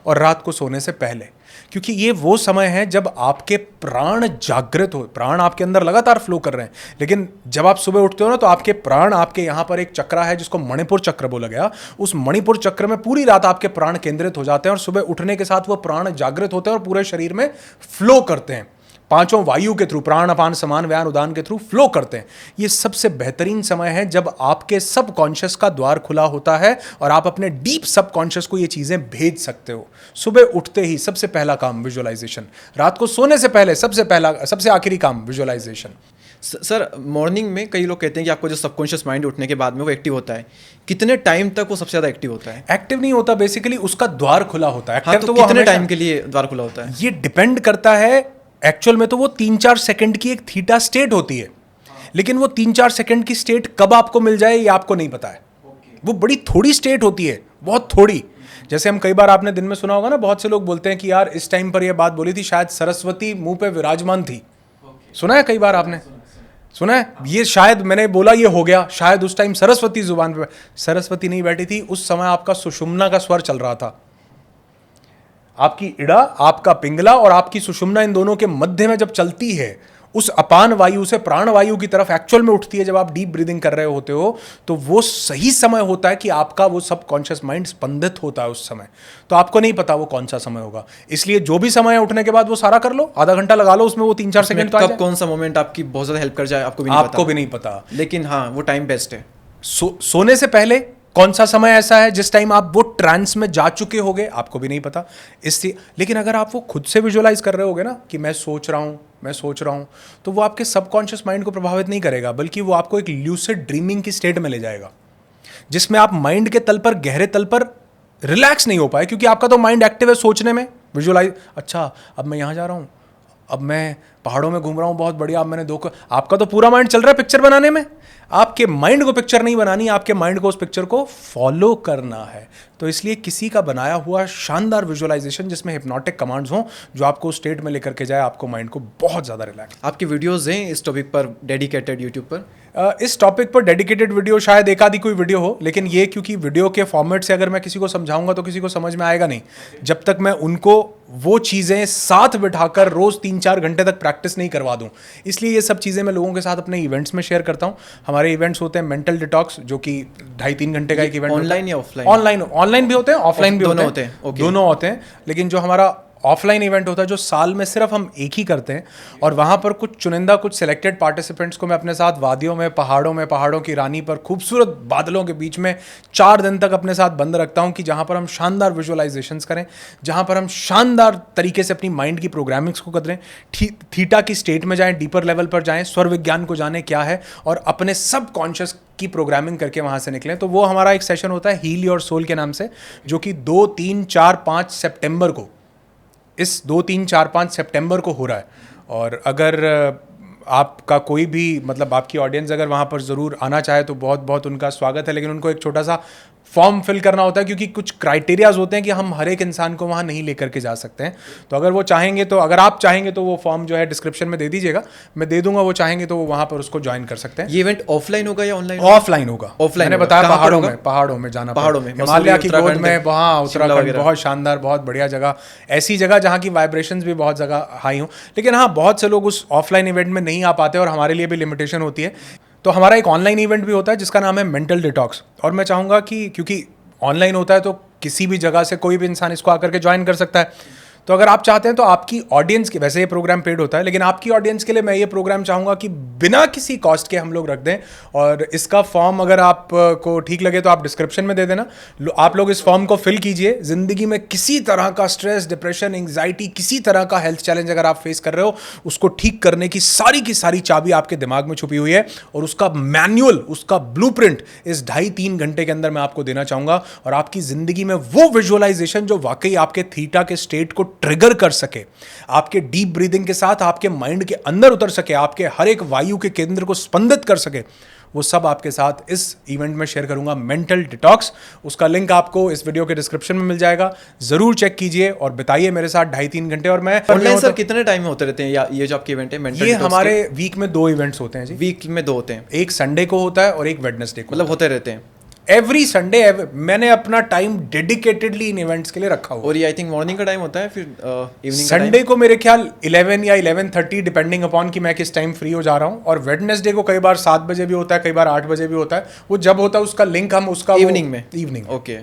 और रात को सोने से पहले, क्योंकि ये वो समय है जब आपके प्राण जागृत हो, प्राण आपके अंदर लगातार फ्लो कर रहे हैं। लेकिन जब आप सुबह उठते हो ना, तो आपके प्राण, आपके यहाँ पर एक चक्र है जिसको मणिपुर चक्र बोला गया, उस मणिपुर चक्र में पूरी रात आपके प्राण केंद्रित हो जाते हैं और सुबह उठने के साथ वो प्राण जागृत होते हैं और पूरे शरीर में फ्लो करते हैं, 5 वायु के थ्रू, प्राण अपान समान व्यान उदान के थ्रू फ्लो करते हैं। ये सबसे बेहतरीन समय है जब आपके सबकॉन्शियस का द्वार खुला होता है और आप अपने डीप सबकॉन्शियस को ये चीजें भेज सकते हो। सुबह उठते ही सबसे पहला काम विजुअलाइजेशन, रात को सोने से पहले सबसे आखिरी काम विजुअलाइजेशन। सर, मॉर्निंग में कई लोग कहते हैं कि आपको जो सबकॉन्शियस माइंड उठने के बाद में वो एक्टिव होता है, कितने टाइम तक वो सबसे ज्यादा एक्टिव होता है? एक्टिव नहीं होता, बेसिकली उसका द्वार खुला होता है। हाँ, तो कितने टाइम के लिए द्वार खुला होता है? ये डिपेंड करता है, एक्चुअल में तो वो 3-4 सेकंड की एक थीटा स्टेट होती है, लेकिन वो 3-4 सेकंड की स्टेट कब आपको मिल जाए ये आपको नहीं पता है। वो बड़ी थोड़ी स्टेट होती है, बहुत थोड़ी, जैसे हम कई बार आपने दिन में सुना होगा ना, बहुत से लोग बोलते हैं कि यार इस टाइम पर ये बात बोली थी, शायद सरस्वती मुंह पे विराजमान थी। सुना है कई बार आपने? सुना है ये, शायद मैंने बोला ये हो गया, शायद उस टाइम सरस्वती जुबान पे, सरस्वती नहीं बैठी थी उस समय, आपका सुषुम्ना का स्वर चल रहा था। आपकी इड़ा, आपका पिंगला और आपकी सुषुम्ना, इन दोनों के मध्य में जब चलती है, उस अपान वायु से प्राण वायु की तरफ एक्चुअल में उठती है, जब आप डीप ब्रीदिंग कर रहे होते हो, तो वो सही समय होता है कि आपका वो सब कॉन्शियस माइंड स्पंदित होता है उस समय। तो आपको नहीं पता वो कौन सा समय होगा, इसलिए जो भी समय है उठने के बाद वो सारा कर लो, आधा घंटा लगा लो उसमें, वो 3-4 सेकंड तो आ जाए। कौन सा मोमेंट आपकी बहुत ज्यादा हेल्प कर जाए आपको भी नहीं पता, लेकिन हाँ वो टाइम बेस्ट है। सोने से पहले कौन सा समय ऐसा है जिस टाइम आप वो ट्रांस में जा चुके होगे, आपको भी नहीं पता। इससे लेकिन अगर आप वो खुद से विजुअलाइज कर रहे होगे ना कि मैं सोच रहा हूं, तो वो आपके सबकॉन्शियस माइंड को प्रभावित नहीं करेगा, बल्कि वो आपको एक ल्यूसिड ड्रीमिंग की स्टेट में ले जाएगा, जिसमें आप माइंड के तल पर, गहरे तल पर रिलैक्स नहीं हो पाए, क्योंकि आपका तो माइंड एक्टिव है सोचने में, विजुअलाइज, अच्छा अब मैं यहां जा रहा हूं, अब मैं पहाड़ों में घूम रहा हूं, बहुत बढ़िया, अब मैंने आपका तो पूरा माइंड चल रहा है पिक्चर बनाने में। आपके माइंड को पिक्चर नहीं बनानी, आपके माइंड को उस पिक्चर को फॉलो करना है। तो इसलिए किसी का बनाया हुआ शानदार विजुअलाइजेशन जिसमें हिप्नोटिक कमांड्स हों, जो आपको स्टेट में लेकर के जाए, आपको माइंड को बहुत ज़्यादा रिलैक्स। आपकी वीडियोज़ हैं इस टॉपिक पर डेडिकेटेड यूट्यूब पर? इस टॉपिक पर डेडिकेटेड वीडियो शायद एक आधी कोई वीडियो हो, लेकिन ये क्योंकि वीडियो के फॉर्मेट से अगर मैं किसी को समझाऊंगा तो किसी को समझ में आएगा नहीं, जब तक मैं उनको वो चीज़ें साथ बिठाकर रोज़ 3-4 घंटे तक प्रैक्टिस नहीं करवा दूं। इसलिए ये सब चीज़ें मैं लोगों के साथ अपने इवेंट्स में शेयर करता हूं। हमारे इवेंट्स होते हैं मेंटल डिटॉक्स, जो कि 2.5-3 घंटे का एक इवेंट, ऑनलाइन या ऑफलाइन? ऑनलाइन भी होते हैं, ऑफलाइन भी होते हैं, okay. दोनों होते हैं। लेकिन जो हमारा ऑफलाइन इवेंट होता है, जो साल में सिर्फ हम एक ही करते हैं, और वहाँ पर कुछ चुनिंदा, कुछ सिलेक्टेड पार्टिसिपेंट्स को मैं अपने साथ वादियों में, पहाड़ों की रानी पर, खूबसूरत बादलों के बीच में 4 दिन तक अपने साथ बंद रखता हूँ, कि जहाँ पर हम शानदार विजुअलाइजेशंस करें, जहाँ पर हम शानदार तरीके से अपनी माइंड की प्रोग्रामिंग्स को करें, थीटा की स्टेट में जाएँ, डीपर लेवल पर जाएँ, स्वर विज्ञान को जाने क्या है, और अपने सब कॉन्शियस की प्रोग्रामिंग करके वहाँ से निकलें। तो वो हमारा एक सेशन होता है हील योर सोल के नाम से, जो कि 2, 3, 4, 5 सितंबर को, इस 2, 3, 4, 5 सितंबर को हो रहा है। और अगर आपका कोई भी, मतलब आपकी ऑडियंस अगर वहाँ पर ज़रूर आना चाहे तो बहुत बहुत उनका स्वागत है, लेकिन उनको एक छोटा सा फॉर्म फिल करना होता है, क्योंकि कुछ क्राइटेरियाज होते हैं कि हम हर एक इंसान को वहाँ नहीं लेकर के जा सकते हैं। तो अगर वो चाहेंगे, तो अगर आप चाहेंगे तो वो फॉर्म जो है डिस्क्रिप्शन में दे दीजिएगा, मैं दे दूंगा। वो चाहेंगे तो वो वहाँ पर उसको ज्वाइन कर सकते हैं। ये इवेंट ऑफलाइन होगा या ऑनलाइन? ऑफलाइन होगा। ऑफलाइन मैंने बताया पहाड़ों में जाना, पहाड़ों में, हिमालय की गोद में, वहाँ उत्तराखंड, बहुत शानदार, बहुत बढ़िया जगह, ऐसी जगह जहाँ की वाइब्रेशंस भी बहुत जगह हाई हो। लेकिन हाँ, बहुत से लोग उस ऑफलाइन इवेंट में नहीं आ पाते, और हमारे लिए भी लिमिटेशन होती है। तो हमारा एक ऑनलाइन इवेंट भी होता है जिसका नाम है मेंटल डिटॉक्स। और मैं चाहूँगा कि, क्योंकि ऑनलाइन होता है तो किसी भी जगह से कोई भी इंसान इसको आकर के ज्वाइन कर सकता है। तो अगर आप चाहते हैं तो आपकी ऑडियंस के, वैसे ये प्रोग्राम पेड होता है, लेकिन आपकी ऑडियंस के लिए मैं ये प्रोग्राम चाहूँगा कि बिना किसी कॉस्ट के हम लोग रख दें। और इसका फॉर्म अगर आप को ठीक लगे तो आप डिस्क्रिप्शन में दे देना। आप लोग इस फॉर्म को फिल कीजिए। ज़िंदगी में किसी तरह का स्ट्रेस, डिप्रेशन, एंग्जाइटी, किसी तरह का हेल्थ चैलेंज अगर आप फेस कर रहे हो, उसको ठीक करने की सारी चाबी आपके दिमाग में छुपी हुई है, और उसका मैनुअल, उसका ब्लूप्रिंट इस 2.5-3 घंटे के अंदर मैं आपको देना चाहूँगा। और आपकी ज़िंदगी में वो विजुअलाइजेशन जो वाकई आपके थीटा के स्टेट को ट्रिगर कर सके, आपके डीप ब्रीदिंग के साथ आपके माइंड के अंदर उतर सके, आपके हर एक वायु के केंद्र को स्पंदित कर सके, वो सब आपके साथ इस इवेंट में शेयर करूंगा, मेंटल डिटॉक्स। उसका लिंक आपको इस वीडियो के डिस्क्रिप्शन में मिल जाएगा, जरूर चेक कीजिए और बिताइए मेरे साथ 2.5-3 घंटे। और मैं ऑनलाइन सर कितने टाइम में होते रहते हैं, या ये जो आपके इवेंट है मेंटल डिटॉक्स? ये हमारे वीक में 2 इवेंट्स होते हैं जी। वीक में 2 होते हैं, एक संडे को होता है और एक वेडनेसडे को, मतलब होते रहते हैं एवरी संडे। मैंने अपना टाइम डेडिकेटेडली इन इवेंट्स के लिए रखा हुआ। और ये आई थिंक मॉर्निंग का टाइम होता है, फिर इवनिंग संडे को मेरे ख्याल 11 या 11:30 डिपेंडिंग अपॉन कि मैं किस टाइम फ्री हो जा रहा हूँ। और वेडनेसडे को कई बार 7 बजे भी होता है, कई बार 8 बजे भी होता है। वो जब होता है उसका लिंक हम उसका इवनिंग ओके,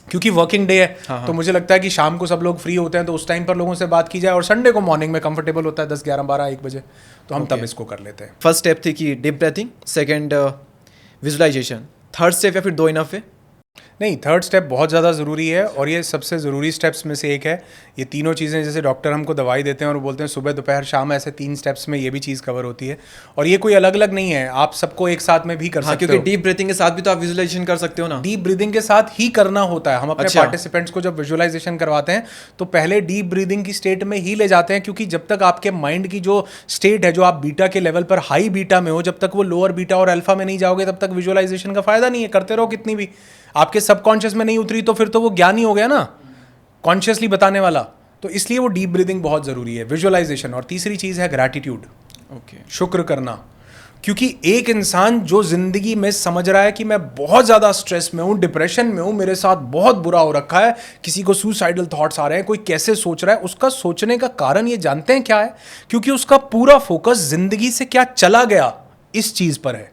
क्योंकि वर्किंग डे है। हाँ। तो मुझे लगता है कि शाम को सब लोग फ्री होते हैं, तो उस टाइम पर लोगों से बात की जाए। और संडे को मॉर्निंग में कंफर्टेबल होता है 10, 11, 12, 1 बजे, तो हम तब इसको कर लेते हैं। फर्स्ट स्टेप थी कि deep breathing, second visualisation, third step या फिर 2 इनफ है? नहीं, थर्ड स्टेप बहुत ज़्यादा ज़रूरी है, और ये सबसे ज़रूरी स्टेप्स में से एक है। ये तीनों चीज़ें, जैसे डॉक्टर हमको दवाई देते हैं और वो बोलते हैं सुबह, दोपहर, शाम, ऐसे 3 स्टेप्स में ये भी चीज़ कवर होती है। और ये कोई अलग अलग नहीं है, आप सबको एक साथ में भी कर सकते हो। क्योंकि डीप ब्रीथिंग के साथ भी तो आप विजुअलाइजेशन कर सकते हो ना। डीप ब्रीदिंग के साथ ही करना होता है। हम अपने पार्टिसिपेंट्स को जब विजुअलाइजेशन करवाते हैं तो पहले डीप ब्रीदिंग की स्टेट में ही ले जाते हैं, क्योंकि जब तक आपके माइंड की जो स्टेट है, जो आप बीटा के लेवल पर हाई बीटा में हो, जब तक वो लोअर बीटा और अल्फा में नहीं जाओगे, तब तक विजुअलाइजेशन का फायदा नहीं है। करते रहो कितनी भी, आपके सबकॉन्शियस में नहीं उतरी तो फिर तो वो ज्ञान ही हो गया ना, कॉन्शियसली बताने वाला। तो इसलिए वो डीप ब्रीदिंग बहुत ज़रूरी है, विजुअलाइजेशन। और तीसरी चीज़ है ग्रैटिट्यूड, शुक्र करना। क्योंकि एक इंसान जो ज़िंदगी में समझ रहा है कि मैं बहुत ज़्यादा स्ट्रेस में हूँ, डिप्रेशन में हूँ, मेरे साथ बहुत बुरा हो रखा है, किसी को सुसाइडल थॉट्स आ रहे हैं, कोई कैसे सोच रहा है, उसका सोचने का कारण ये जानते हैं क्या है? क्योंकि उसका पूरा फोकस ज़िंदगी से क्या चला गया इस चीज़ पर है।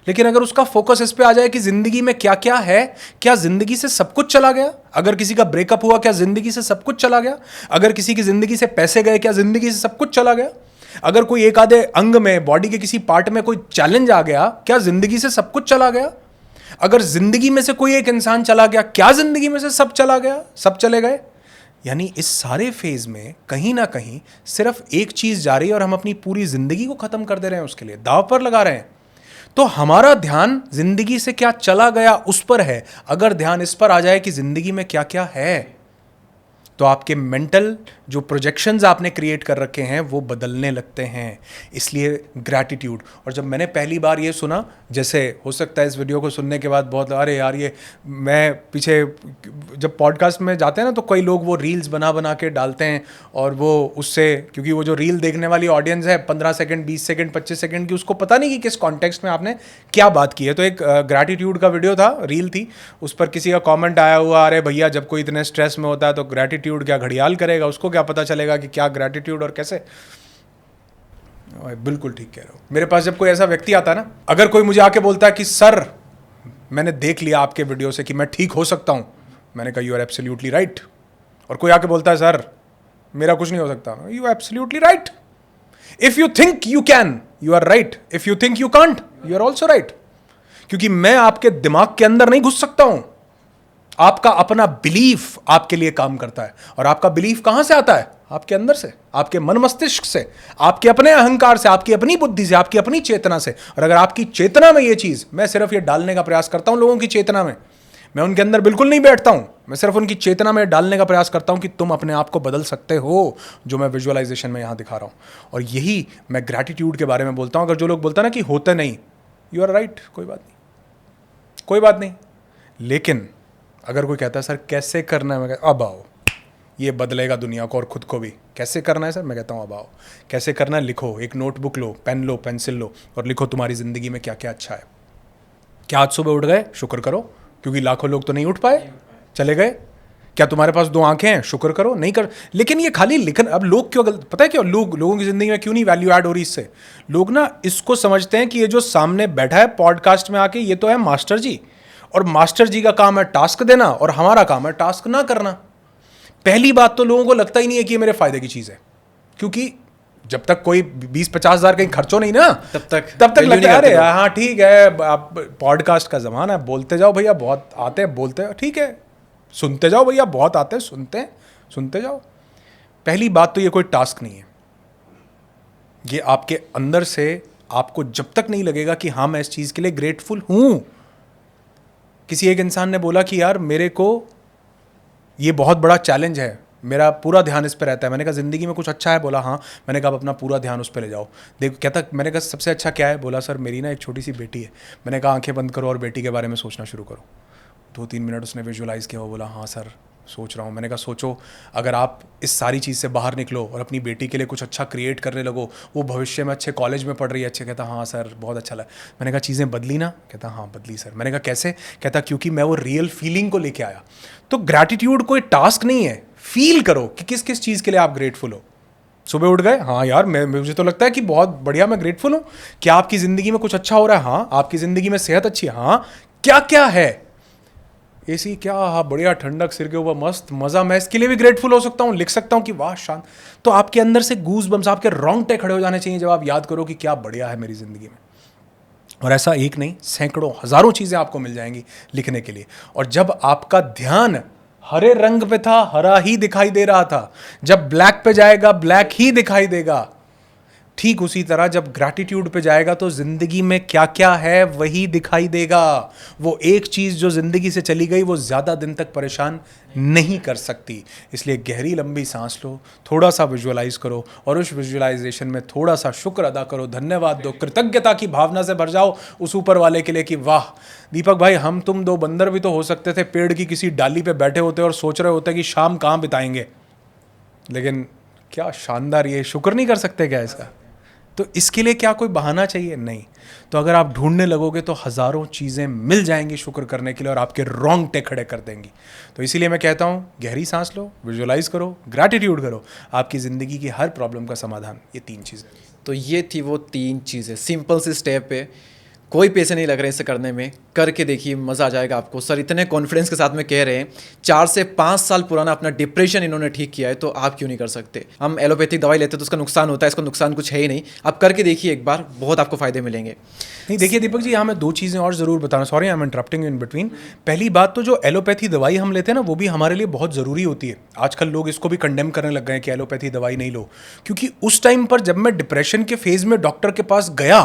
लेकिन अगर उसका फोकस इस पे आ जाए कि ज़िंदगी में क्या क्या है, क्या ज़िंदगी से सब कुछ चला गया? अगर किसी का ब्रेकअप हुआ, क्या ज़िंदगी से सब कुछ चला गया? अगर किसी की ज़िंदगी से पैसे गए, क्या ज़िंदगी से सब कुछ चला गया? अगर कोई एक आधे अंग में, बॉडी के किसी पार्ट में कोई चैलेंज आ गया, क्या जिंदगी से सब कुछ चला गया? अगर जिंदगी में से कोई एक इंसान चला गया, क्या जिंदगी में से सब चला गया, सब चले गए? यानी इस सारे फेज में कहीं ना कहीं सिर्फ एक चीज जा रही है और हम अपनी पूरी जिंदगी को खत्म कर दे रहे हैं, उसके लिए दांव पर लगा रहे हैं। तो हमारा ध्यान जिंदगी से क्या चला गया उस पर है। अगर ध्यान इस पर आ जाए कि जिंदगी में क्या क्या है, तो आपके मेंटल जो प्रोजेक्शंस आपने क्रिएट कर रखे हैं वो बदलने लगते हैं। इसलिए ग्रैटिट्यूड। और जब मैंने पहली बार ये सुना, जैसे हो सकता है इस वीडियो को सुनने के बाद बहुत, अरे यार ये मैं पीछे जब पॉडकास्ट में जाते हैं ना तो कई लोग वो रील्स बना बना के डालते हैं और वो उससे, क्योंकि वो जो रील देखने वाली ऑडियंस है 15 सेकंड 20 सेकंड 25 सेकंड की, उसको पता नहीं कि किस कॉन्टेक्स्ट में आपने क्या बात की है। तो एक ग्रैटिट्यूड का वीडियो था, रील थी, उस पर किसी का कॉमेंट आया हुआ, अरे भैया जब कोई इतने स्ट्रेस में होता है तो ग्रैटिट्यूड क्या घड़ियाल करेगा, उसको क्या पता चलेगा कि क्या ग्रैटिट्यूड और कैसे। बिल्कुल ठीक कह रहे हो। मेरे पास जब कोई ऐसा व्यक्ति आता है ना, अगर कोई मुझे आके बोलता है कि सर मैंने देख लिया आपके वीडियो से कि मैं ठीक हो सकता हूं, मैंने कहा यू आर एब्सोल्युटली राइट। और कोई आके बोलता है सर मेरा कुछ नहीं हो सकता, you are absolutely right. If you think you can, you are right. If you think you can't, you are also right. क्योंकि मैं आपके दिमाग के अंदर नहीं घुस सकता हूं। आपका अपना बिलीफ आपके लिए काम करता है। और आपका बिलीफ कहां से आता है? आपके अंदर से, आपके मन मस्तिष्क से, आपके अपने अहंकार से, आपकी अपनी बुद्धि से, आपकी अपनी चेतना से। और अगर आपकी चेतना में ये चीज, मैं सिर्फ ये डालने का प्रयास करता हूं लोगों की चेतना में, मैं उनके अंदर बिल्कुल नहीं बैठता हूं, मैं सिर्फ उनकी चेतना में डालने का प्रयास करता हूं कि तुम अपने आप को बदल सकते हो, जो मैं विजुअलाइजेशन में यहां दिखा रहा हूं। और यही मैं ग्रैटिट्यूड के बारे में बोलता हूं। अगर जो लोग बोलते हैं ना कि होते नहीं, यू आर राइट, कोई बात नहीं, कोई बात नहीं। लेकिन अगर कोई कहता है सर कैसे करना है, मैं कहता अब आओ, ये बदलेगा दुनिया को और खुद को भी। कैसे करना है सर? मैं कहता हूँ अब आओ, कैसे करना है लिखो, एक नोटबुक लो, पेन लो, पेंसिल लो और लिखो तुम्हारी ज़िंदगी में क्या क्या अच्छा है। क्या आज सुबह उठ गए? शुक्र करो, क्योंकि लाखों लोग तो नहीं उठ पाए, चले गए। क्या तुम्हारे पास 2 आंखें हैं? शुक्र करो, नहीं कर। लेकिन ये खाली लिखन, अब लोग क्यों गलत, पता है क्यों लोगों की ज़िंदगी में क्यों नहीं वैल्यू ऐड हो रही इससे? लोग ना इसको समझते हैं कि ये जो सामने बैठा है पॉडकास्ट में आके, ये तो है मास्टर जी, और मास्टर जी का काम है टास्क देना और हमारा काम है टास्क ना करना। पहली बात तो लोगों को लगता ही नहीं है कि ये मेरे फायदे की चीज़ है, क्योंकि जब तक कोई 20-50 हज़ार कहीं खर्चो नहीं ना, तब तक लगता है अरे हाँ ठीक है, आप पॉडकास्ट का ज़माना है, बोलते जाओ भैया, बहुत आते हैं बोलते हैं, ठीक है, सुनते जाओ भैया, बहुत आते हैं सुनते जाओ। पहली बात तो ये कोई टास्क नहीं है। ये आपके अंदर से आपको जब तक नहीं लगेगा कि हाँ मैं इस चीज़ के लिए ग्रेटफुल हूँ। किसी एक इंसान ने बोला कि यार मेरे को ये बहुत बड़ा चैलेंज है, मेरा पूरा ध्यान इस पर रहता है। मैंने कहा ज़िंदगी में कुछ अच्छा है? बोला हाँ। मैंने कहा अपना पूरा ध्यान उस पर ले जाओ। देखो कहता, मैंने कहा सबसे अच्छा क्या है? बोला सर मेरी ना एक छोटी सी बेटी है। मैंने कहा आंखें बंद करो और बेटी के बारे में सोचना शुरू करो। 2-3 मिनट उसने विजुअलाइज़ किया। वो बोला हाँ सर सोच रहा हूँ। मैंने कहा सोचो, अगर आप इस सारी चीज़ से बाहर निकलो और अपनी बेटी के लिए कुछ अच्छा क्रिएट करने लगो, वो भविष्य में अच्छे कॉलेज में पढ़ रही है, अच्छे। कहता हाँ सर बहुत अच्छा लगा। मैंने कहा चीज़ें बदली ना? कहता हाँ बदली सर। मैंने कहा कैसे? कहता क्योंकि मैं वो रियल फीलिंग को लेके आया। तो ग्रैटिट्यूड कोई टास्क नहीं है, फील करो कि किस किस चीज़ के लिए आप ग्रेटफुल हो। सुबह उठ गए, हाँ यार मुझे तो लगता है कि बहुत बढ़िया, मैं ग्रेटफुल हूँ। क्या आपकी ज़िंदगी में कुछ अच्छा हो रहा है? हाँ। आपकी ज़िंदगी में सेहत अच्छी है? हाँ। क्या क्या है? एसी क्या, हाँ बढ़िया, ठंडक सिर के ऊपर, मस्त मज़ा। मैं इसके लिए भी ग्रेटफुल हो सकता हूँ, लिख सकता हूँ कि वाह शांत। तो आपके अंदर से गूज बम्स, आपके रोंगटे खड़े हो जाने चाहिए जब आप याद करो कि क्या बढ़िया है मेरी ज़िंदगी में। और ऐसा एक नहीं, सैकड़ों हज़ारों चीज़ें आपको मिल जाएंगी लिखने के लिए। और जब आपका ध्यान हरे रंग पे था, हरा ही दिखाई दे रहा था, जब ब्लैक पे जाएगा ब्लैक ही दिखाई देगा। ठीक उसी तरह जब ग्रैटिट्यूड पे जाएगा तो जिंदगी में क्या क्या है वही दिखाई देगा। वो एक चीज जो जिंदगी से चली गई वो ज्यादा दिन तक परेशान नहीं कर सकती। इसलिए गहरी लंबी सांस लो, थोड़ा सा विजुअलाइज करो और उस विजुअलाइजेशन में थोड़ा सा शुक्र अदा करो, धन्यवाद दो, कृतज्ञता की भावना से भर जाओ उस ऊपर वाले के लिए कि वाह दीपक भाई, हम तुम दो बंदर भी तो हो सकते थे, पेड़ की किसी डाली पे बैठे होते और सोच रहे होते कि शाम कहाँ बिताएंगे, लेकिन क्या शानदार, ये शुक्र नहीं कर सकते क्या इसका? तो इसके लिए क्या कोई बहाना चाहिए? नहीं। तो अगर आप ढूंढने लगोगे तो हज़ारों चीज़ें मिल जाएंगी शुक्र करने के लिए और आपके रोंगटे खड़े कर देंगी। तो इसीलिए मैं कहता हूँ गहरी सांस लो, विजुअलाइज करो, ग्रैटिट्यूड करो, आपकी ज़िंदगी की हर प्रॉब्लम का समाधान ये 3 चीज़ें। तो ये थी वो 3 चीज़ें, सिंपल सी स्टेप है, कोई पैसे नहीं लग रहे इसे करने में, करके देखिए मज़ा आ जाएगा आपको। सर इतने कॉन्फिडेंस के साथ में कह रहे हैं, 4 से 5 साल पुराना अपना डिप्रेशन इन्होंने ठीक किया है, तो आप क्यों नहीं कर सकते? हम एलोपैथिक दवाई लेते हैं तो उसका नुकसान होता है, इसको नुकसान कुछ है ही नहीं। आप करके देखिए एक बार, बहुत आपको फायदे मिलेंगे। नहीं देखिए दीपक जी, यहाँ मैं 2 चीज़ें और ज़रूर बताना, sorry I am interrupting in between. पहली बात तो जो एलोपैथी दवाई हम लेते हैं ना वो भी हमारे लिए बहुत ज़रूरी होती है। आजकल लोग इसको भी कंडेम करने लग गए हैं कि एलोपैथी दवाई नहीं लो, क्योंकि उस टाइम पर जब मैं डिप्रेशन के फेज में डॉक्टर के पास गया,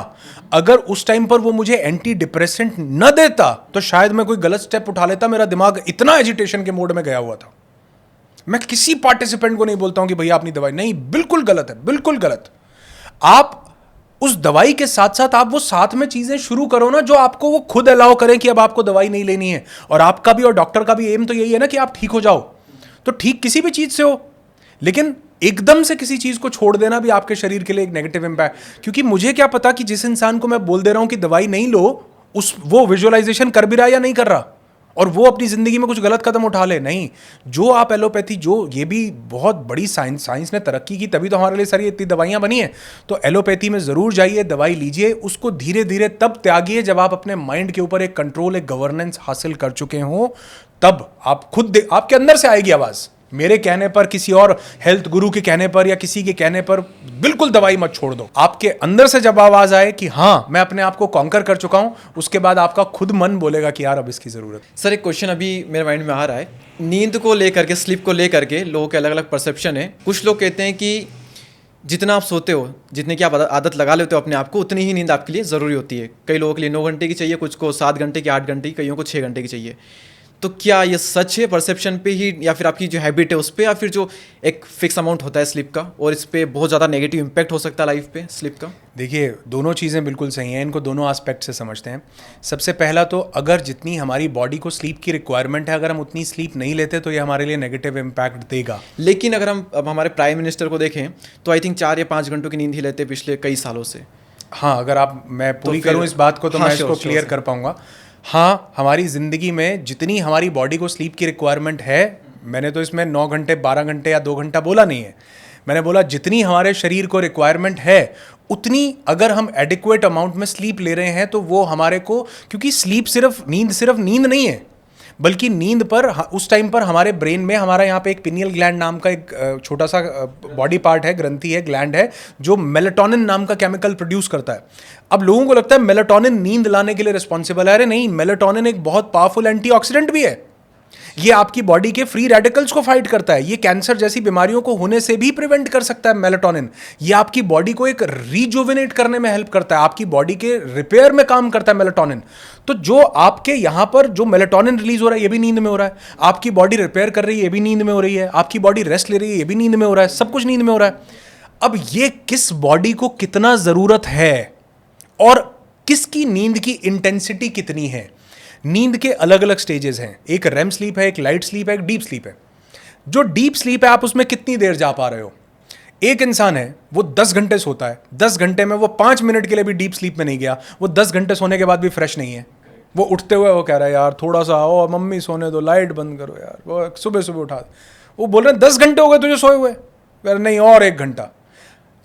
अगर उस टाइम पर वो मुझे एंटी डिप्रेसेंट न देता तो शायद मैं कोई गलत स्टेप उठा लेता। मेरा दिमाग इतना एजिटेशन के मोड में गया हुआ था। मैं किसी पार्टिसिपेंट को नहीं बोलता हूं कि भैया अपनी दवाई नहीं, बिल्कुल गलत है, बिल्कुल गलत। आप उस दवाई के साथ साथ आप वो साथ में चीजें शुरू करो ना जो आपको वो खुद अलाउ करें कि अब आपको दवाई नहीं लेनी है। और आपका भी और डॉक्टर का भी एम तो यही है ना कि आप ठीक हो जाओ। तो ठीक किसी भी चीज से हो, लेकिन एकदम से किसी चीज को छोड़ देना भी आपके शरीर के लिए एक नेगेटिव इंपैक्ट। क्योंकि मुझे क्या पता कि जिस इंसान को मैं बोल दे रहा हूं कि दवाई नहीं लो, वो विजुअलाइजेशन कर भी रहा है या नहीं कर रहा, और वो अपनी जिंदगी में कुछ गलत कदम उठा ले। नहीं, जो आप एलोपैथी, जो ये भी बहुत बड़ी साइंस ने तरक्की की, तभी तो हमारे लिए सारी इतनी दवाइयां बनी हैं। तो एलोपैथी में जरूर जाइए, दवाई लीजिए, उसको धीरे धीरे तब त्यागिए जब आप अपने माइंड के ऊपर एक कंट्रोल, एक गवर्नेंस हासिल कर चुके हो। तब आप खुद आपके अंदर से आएगी आवाज। मेरे कहने पर, किसी और हेल्थ गुरु के कहने पर या किसी के कहने पर बिल्कुल दवाई मत छोड़ दो। आपके अंदर से जब आवाज आए कि हाँ मैं अपने आप को कॉन्कर कर चुका हूं, उसके बाद आपका खुद मन बोलेगा कि यार अब इसकी जरूरत। सर एक क्वेश्चन अभी मेरे माइंड में आ रहा है, नींद को लेकर के, स्लीप को लेकर के लोगों के अलग अलग परसेप्शन है। कुछ लोग कहते हैं कि जितना आप सोते हो, जितने की आप आदत लगा लेते हो अपने आप को, उतनी ही नींद आपके लिए ज़रूरी होती है। कई लोगों के लिए 9 घंटे की चाहिए, कुछ को 7 घंटे की, 8 घंटे की, कईयों को 6 घंटे की चाहिए। तो क्या ये सच है परसेप्शन पे ही, या फिर आपकी जो हैबिट है उस पे, या फिर जो एक फिक्स अमाउंट होता है स्लीप का और इस पे बहुत ज़्यादा नेगेटिव इम्पैक्ट हो सकता है लाइफ पे स्लीप का? देखिए दोनों चीज़ें बिल्कुल सही हैं, इनको दोनों एस्पेक्ट से समझते हैं। सबसे पहला तो अगर जितनी हमारी बॉडी को स्लीप की रिक्वायरमेंट है, अगर हम उतनी स्लीप नहीं लेते तो ये हमारे लिए नेगेटिव इम्पैक्ट देगा। लेकिन अगर हम अब हमारे प्राइम मिनिस्टर को देखें तो आई थिंक 4 या 5 घंटों की नींद ही लेते पिछले कई सालों से। हाँ, अगर आप, मैं पूरी करूँ इस बात को तो मैं इसको क्लियर कर पाऊंगा। हाँ, हमारी ज़िंदगी में जितनी हमारी बॉडी को स्लीप की रिक्वायरमेंट है, मैंने तो इसमें 9 घंटे, 12 घंटे या 2 घंटा बोला नहीं है। मैंने बोला जितनी हमारे शरीर को रिक्वायरमेंट है उतनी अगर हम एडिक्वेट अमाउंट में स्लीप ले रहे हैं तो वो हमारे को, क्योंकि स्लीप सिर्फ नींद नहीं है, बल्कि नींद पर उस टाइम पर हमारे ब्रेन में, हमारा यहाँ पे एक पिनियल ग्लैंड नाम का एक छोटा सा बॉडी पार्ट है, ग्रंथि है, ग्लैंड है, जो मेलाटोनिन नाम का केमिकल प्रोड्यूस करता है। अब लोगों को लगता है मेलाटोनिन नींद लाने के लिए रिस्पॉन्सिबल है। अरे नहीं, मेलाटोनिन एक बहुत पावरफुल एंटीऑक्सीडेंट भी है। ये आपकी बॉडी के फ्री रेडिकल्स को फाइट करता है। ये कैंसर जैसी बीमारियों को होने से भी प्रिवेंट कर सकता है मेलाटोनिन। ये आपकी बॉडी को एक रिजुविनेट करने में हेल्प करता है, आपकी बॉडी के रिपेयर में काम करता है मेलाटोनिन। तो जो आपके यहां पर जो मेलाटोनिन रिलीज हो रहा है ये भी नींद में हो रहा है, आपकी बॉडी रिपेयर कर रही है ये भी नींद में हो रही है, आपकी बॉडी रेस्ट ले रही है ये भी नींद में हो रहा है, सब कुछ नींद में हो रहा है। अब ये किस बॉडी को कितना जरूरत है और किसकी नींद की इंटेंसिटी कितनी है। नींद के अलग अलग स्टेजेस हैं, एक रेम स्लीप है, एक लाइट स्लीप है, एक डीप स्लीप है। जो डीप स्लीप है आप उसमें कितनी देर जा पा रहे हो। एक इंसान है वो 10 घंटे सोता है, 10 घंटे में वो 5 मिनट के लिए भी डीप स्लीप में नहीं गया, वो 10 घंटे सोने के बाद भी फ्रेश नहीं है। वो उठते हुए वो कह रहा है यार थोड़ा सा आओ, मम्मी सोने दो, लाइट बंद करो यार, वो सुबह सुबह उठा। वो बोल रहे हैं 10 घंटे हो गए तुझे सोए हुए, नहीं और 1 घंटा।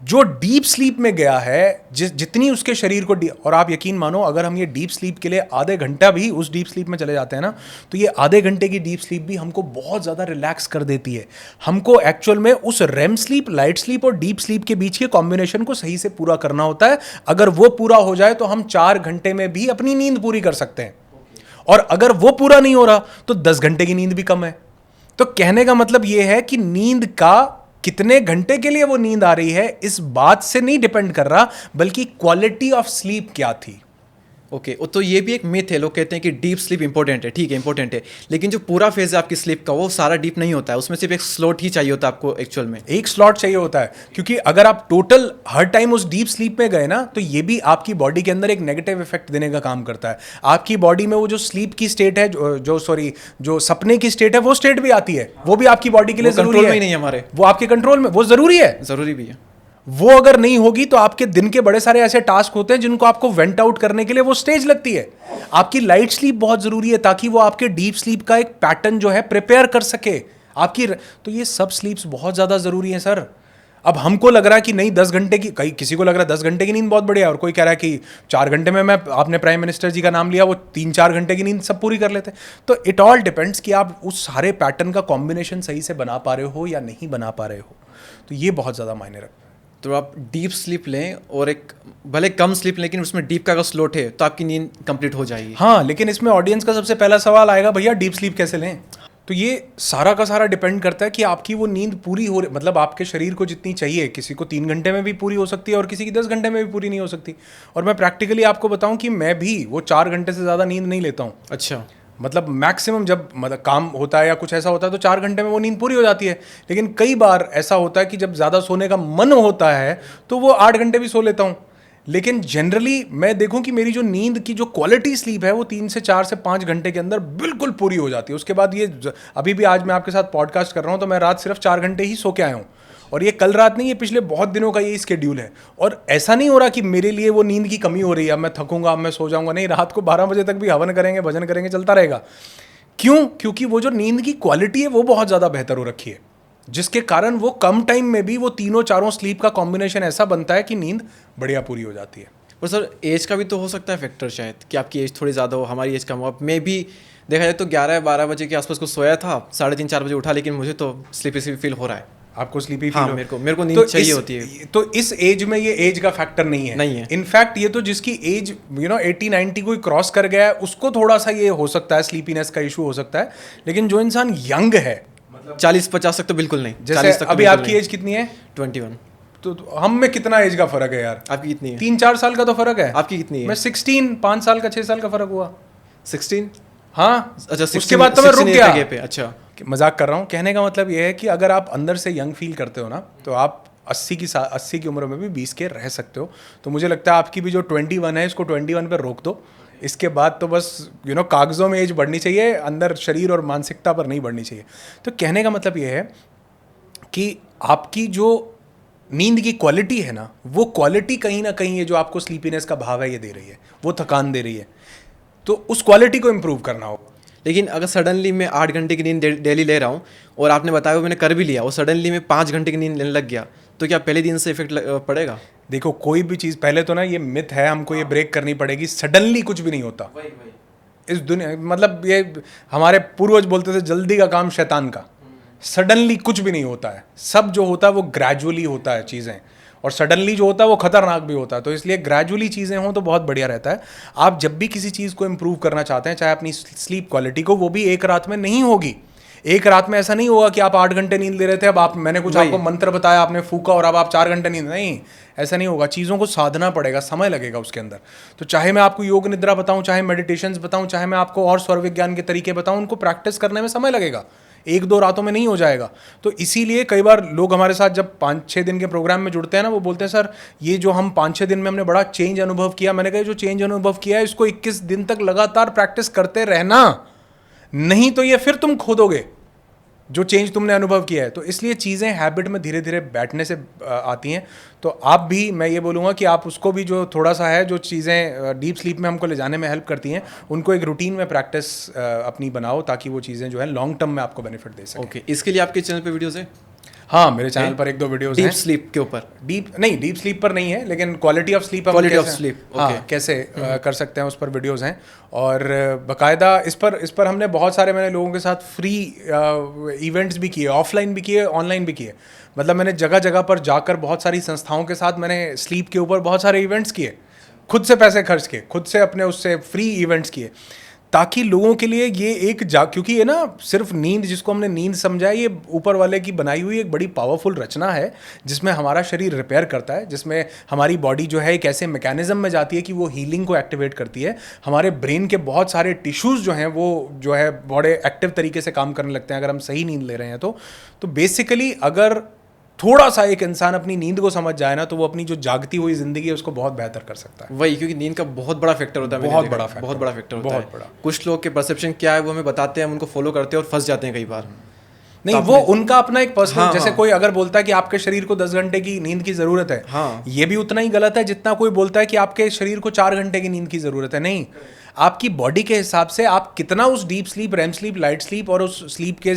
जो डीप स्लीप में गया है, जितनी उसके शरीर को, और आप यकीन मानो अगर हम ये डीप स्लीप के लिए आधे घंटा भी उस डीप स्लीप में चले जाते हैं ना, तो ये आधे घंटे की डीप स्लीप भी हमको बहुत ज़्यादा रिलैक्स कर देती है। हमको एक्चुअल में उस रेम स्लीप, लाइट स्लीप और डीप स्लीप के बीच के कॉम्बिनेशन को सही से पूरा करना होता है। अगर वो पूरा हो जाए तो हम 4 घंटे में भी अपनी नींद पूरी कर सकते हैं, और अगर वो पूरा नहीं हो रहा तो 10 घंटे की नींद भी कम है। तो कहने का मतलब ये है कि नींद का कितने घंटे के लिए वो नींद आ रही है इस बात से नहीं डिपेंड कर रहा, बल्कि क्वालिटी ऑफ स्लीप क्या थी। ओके तो ये भी एक मिथ है, लोग कहते हैं कि डीप स्लीप इंपॉर्टेंट है, ठीक है इंपॉर्टेंट है, लेकिन जो पूरा फेज है आपकी स्लीप का वो सारा डीप नहीं होता है, उसमें सिर्फ एक स्लॉट ही चाहिए होता है आपको एक्चुअल में। एक स्लॉट चाहिए होता है, क्योंकि अगर आप टोटल हर टाइम उस डीप स्लीप में गए ना, तो ये भी आपकी बॉडी के अंदर एक नेगेटिव इफेक्ट देने का काम करता है। आपकी बॉडी में वो जो स्लीप की स्टेट है, जो सपने की स्टेट है, वो स्टेट भी आती है, वो भी आपकी बॉडी के लिए जरूरी कंट्रोल है। में ही नहीं है हमारे, वो आपके कंट्रोल में, वो जरूरी है, जरूरी भी है। वो अगर नहीं होगी तो आपके दिन के बड़े सारे ऐसे टास्क होते हैं जिनको आपको वेंट आउट करने के लिए वो स्टेज लगती है। आपकी लाइट स्लीप बहुत जरूरी है ताकि वो आपके डीप स्लीप का एक पैटर्न जो है प्रिपेयर कर सके आपकी। तो ये सब स्लीप्स बहुत ज्यादा जरूरी है सर। अब हमको लग रहा है कि नहीं 10 घंटे की, कहीं किसी को लग रहा है 10 घंटे की नींद बहुत बढ़िया है, और कोई कह रहा है कि 4 घंटे में मैं, आपने प्राइम मिनिस्टर जी का नाम लिया, वो 3-4 घंटे की नींद सब पूरी कर लेते। तो इट ऑल डिपेंड्स कि आप उस सारे पैटर्न का कॉम्बिनेशन सही से बना पा रहे हो या नहीं बना पा रहे हो। तो ये बहुत ज़्यादा मायने रखता है। तो आप डीप स्लीप लें और एक भले कम स्लीप लेकिन उसमें डीप का अगर स्लॉट है तो आपकी नींद कंप्लीट हो जाएगी। हाँ, लेकिन इसमें ऑडियंस का सबसे पहला सवाल आएगा, भैया डीप स्लीप कैसे लें? तो ये सारा का सारा डिपेंड करता है कि आपकी वो नींद पूरी हो रही, मतलब आपके शरीर को जितनी चाहिए, किसी को 3 घंटे में भी पूरी हो सकती है और किसी की 10 घंटे में भी पूरी नहीं हो सकती। और मैं प्रैक्टिकली आपको बताऊं कि मैं भी वो 4 घंटे से ज़्यादा नींद नहीं लेता हूँ। अच्छा, मतलब मैक्सिमम जब मतलब काम होता है या कुछ ऐसा होता है तो 4 घंटे में वो नींद पूरी हो जाती है। लेकिन कई बार ऐसा होता है कि जब ज़्यादा सोने का मन होता है तो वो 8 घंटे भी सो लेता हूँ। लेकिन जनरली मैं देखूं कि मेरी जो नींद की जो क्वालिटी स्लीप है वो 3 से 4 से 5 घंटे के अंदर बिल्कुल पूरी हो जाती है। उसके बाद ये अभी भी आज मैं आपके साथ पॉडकास्ट कर रहा हूँ तो मैं रात सिर्फ 4 घंटे ही सो के आया हूँ, और ये कल रात नहीं, ये पिछले बहुत दिनों का ये स्केड्यूल है। और ऐसा नहीं हो रहा कि मेरे लिए वो नींद की कमी हो रही है, अब मैं थकूंगा, अब मैं सो जाऊंगा, नहीं, रात को 12 बजे तक भी हवन करेंगे, भजन करेंगे, चलता रहेगा। क्यों? क्योंकि वो जो नींद की क्वालिटी है वो बहुत ज़्यादा बेहतर हो रखी है, जिसके कारण वो कम टाइम में भी वो तीनों चारों स्लीप का कॉम्बिनेशन ऐसा बनता है कि नींद बढ़िया पूरी हो जाती है। पर सर एज का भी तो हो सकता है फैक्टर शायद, कि आपकी एज थोड़ी ज़्यादा हो, हमारी एज कम हो। अब मैं भी देखा जाए तो 11-12 बजे के आसपास को सोया था, 3:30-4 बजे उठा, लेकिन मुझे तो स्लीपी फील हो रहा है। आपको स्लीपी हाँ, फील? मेरे को नींद चाहिए होती है। तो इस एज में ये एज का फैक्टर नहीं है। इनफैक्ट ये तो जिसकी एज 80-90 कोई क्रॉस कर गया है उसको थोड़ा सा ये हो सकता है, स्लीपीनेस का इशू हो सकता है। लेकिन जो इंसान यंग है, 40-50 तक तो बिल्कुल नहीं। जैसे अभी आपकी एज कितनी है? 21। तो हम में कितना एज का फर्क है यार? आपकी कितनी है? 3-4 साल का तो फर्क है। आपकी कितनी है? मैं 16, 5 साल का, 6 साल का फर्क हुआ। 16? हाँ। अच्छा, उसके बाद तो मैं रुक गया। अच्छा, मजाक कर रहा हूँ। कहने का मतलब ये है कि अगर आप अंदर से यंग फील करते हो ना, तो आप 80 की उम्र में भी 20 के रह सकते हो। तो मुझे लगता है आपकी भी जो 21 है, इसको 21 पे रोक दो। इसके बाद तो बस कागजों में एज बढ़नी चाहिए, अंदर शरीर और मानसिकता पर नहीं बढ़नी चाहिए। तो कहने का मतलब ये है कि आपकी जो नींद की क्वालिटी है ना, वो क्वालिटी कहीं ना कहीं ये जो आपको स्लीपीनेस का भाव है ये दे रही है, वो थकान दे रही है। तो उस क्वालिटी को इम्प्रूव करना होगा। लेकिन अगर सडनली मैं 8 घंटे की नींद डेली ले रहा हूँ और आपने बताया वो मैंने कर भी लिया और सडनली मैं 5 घंटे की नींद लेने लग गया, तो क्या पहले दिन से इफेक्ट पड़ेगा? देखो, कोई भी चीज़, पहले तो ना ये मिथ है, हमको ये ब्रेक करनी पड़ेगी। सडनली कुछ भी नहीं होता इस दुनिया, मतलब ये हमारे पूर्वज बोलते थे जल्दी का काम शैतान का। सडनली कुछ भी नहीं होता है, सब जो होता है वो ग्रेजुअली होता है चीज़ें, और सडनली जो होता है वो खतरनाक भी होता है। तो इसलिए ग्रेजुअली चीज़ें हों तो बहुत बढ़िया रहता है। आप जब भी किसी चीज़ को इम्प्रूव करना चाहते हैं, चाहे अपनी स्लीप क्वालिटी को, वो भी एक रात में नहीं होगी। एक रात में ऐसा नहीं होगा कि आप 8 घंटे नींद ले रहे थे, अब मैंने कुछ आपको मंत्र बताया, आपने फूका और अब आप 4 घंटे नींद, नहीं, ऐसा नहीं होगा। चीज़ों को साधना पड़ेगा, समय लगेगा उसके अंदर। तो चाहे मैं आपको योग निद्रा बताऊं, चाहे मेडिटेशंस बताऊं, चाहे मैं आपको और स्वर विज्ञान के तरीके बताऊं, उनको प्रैक्टिस करने में समय लगेगा, 1-2 रातों में नहीं हो जाएगा। तो इसीलिए कई बार लोग हमारे साथ जब 5-6 दिन के प्रोग्राम में जुड़ते हैं ना, वो बोलते हैं सर ये जो हम 5-6 दिन में हमने बड़ा चेंज अनुभव किया। मैंने कहा जो चेंज अनुभव किया है इसको 21 दिन तक लगातार प्रैक्टिस करते रहना, नहीं तो ये फिर तुम खो दोगे जो चेंज तुमने अनुभव किया है। तो इसलिए चीज़ें हैबिट में धीरे धीरे बैठने से आती हैं। तो आप भी, मैं ये बोलूँगा कि आप उसको भी जो थोड़ा सा है, जो चीज़ें डीप स्लीप में हमको ले जाने में हेल्प करती हैं, उनको एक रूटीन में प्रैक्टिस अपनी बनाओ, ताकि वो चीज़ें जो है लॉन्ग टर्म में आपको बेनिफिट दे सकें। ओके, इसके लिए आपके चैनल पे वीडियोस है? हाँ, मेरे चैनल पर 1-2 वीडियोस हैं डीप स्लीप के ऊपर। डीप स्लीप पर नहीं है, लेकिन क्वालिटी ऑफ स्लीप, हाँ, कैसे कर सकते हैं, उस पर वीडियोस हैं। और बाकायदा इस पर हमने बहुत सारे, मैंने लोगों के साथ फ्री इवेंट्स भी किए, ऑफलाइन भी किए, ऑनलाइन भी किए। मतलब मैंने जगह जगह पर जाकर बहुत सारी संस्थाओं के साथ मैंने स्लीप के ऊपर बहुत सारे इवेंट्स किए, खुद से पैसे खर्च किए, खुद से अपने उससे फ्री इवेंट्स किए, ताकि लोगों के लिए ये एक क्योंकि ये ना सिर्फ नींद, जिसको हमने नींद समझा है, ये ऊपर वाले की बनाई हुई एक बड़ी पावरफुल रचना है जिसमें हमारा शरीर रिपेयर करता है, जिसमें हमारी बॉडी जो है एक ऐसे मैकेनिज्म में जाती है कि वो हीलिंग को एक्टिवेट करती है। हमारे ब्रेन के बहुत सारे टिश्यूज़ जो हैं वो जो है बड़े एक्टिव तरीके से काम करने लगते हैं अगर हम सही नींद ले रहे हैं तो बेसिकली अगर थोड़ा सा एक इंसान अपनी नींद को समझ जाए ना तो वो अपनी जो जागती हुई जिंदगी है उसको बहुत बेहतर कर सकता है। वही, क्योंकि नींद का बहुत बड़ा फैक्टर होता है, बहुत बड़ा फैक्टर, बहुत बड़ा फैक्टर होता बहुत है। बड़ा। कुछ लोग के परसेप्शन क्या है वो हमें बताते हैं, हम उनको फॉलो करते हैं और फंस जाते हैं कई बार। नहीं, वो उनका अपना एक पर्सनल, हाँ, जैसे हाँ। कोई अगर बोलता है कि आपके शरीर को 10 घंटे की नींद की जरूरत है, हाँ। ये भी उतना ही गलत है जितना कोई बोलता है कि आपके शरीर को 4 घंटे की नींद की जरूरत है। नहीं, आपकी बॉडी के हिसाब से आप कितना उस deep sleep, REM sleep, light sleep और उस स्लीप के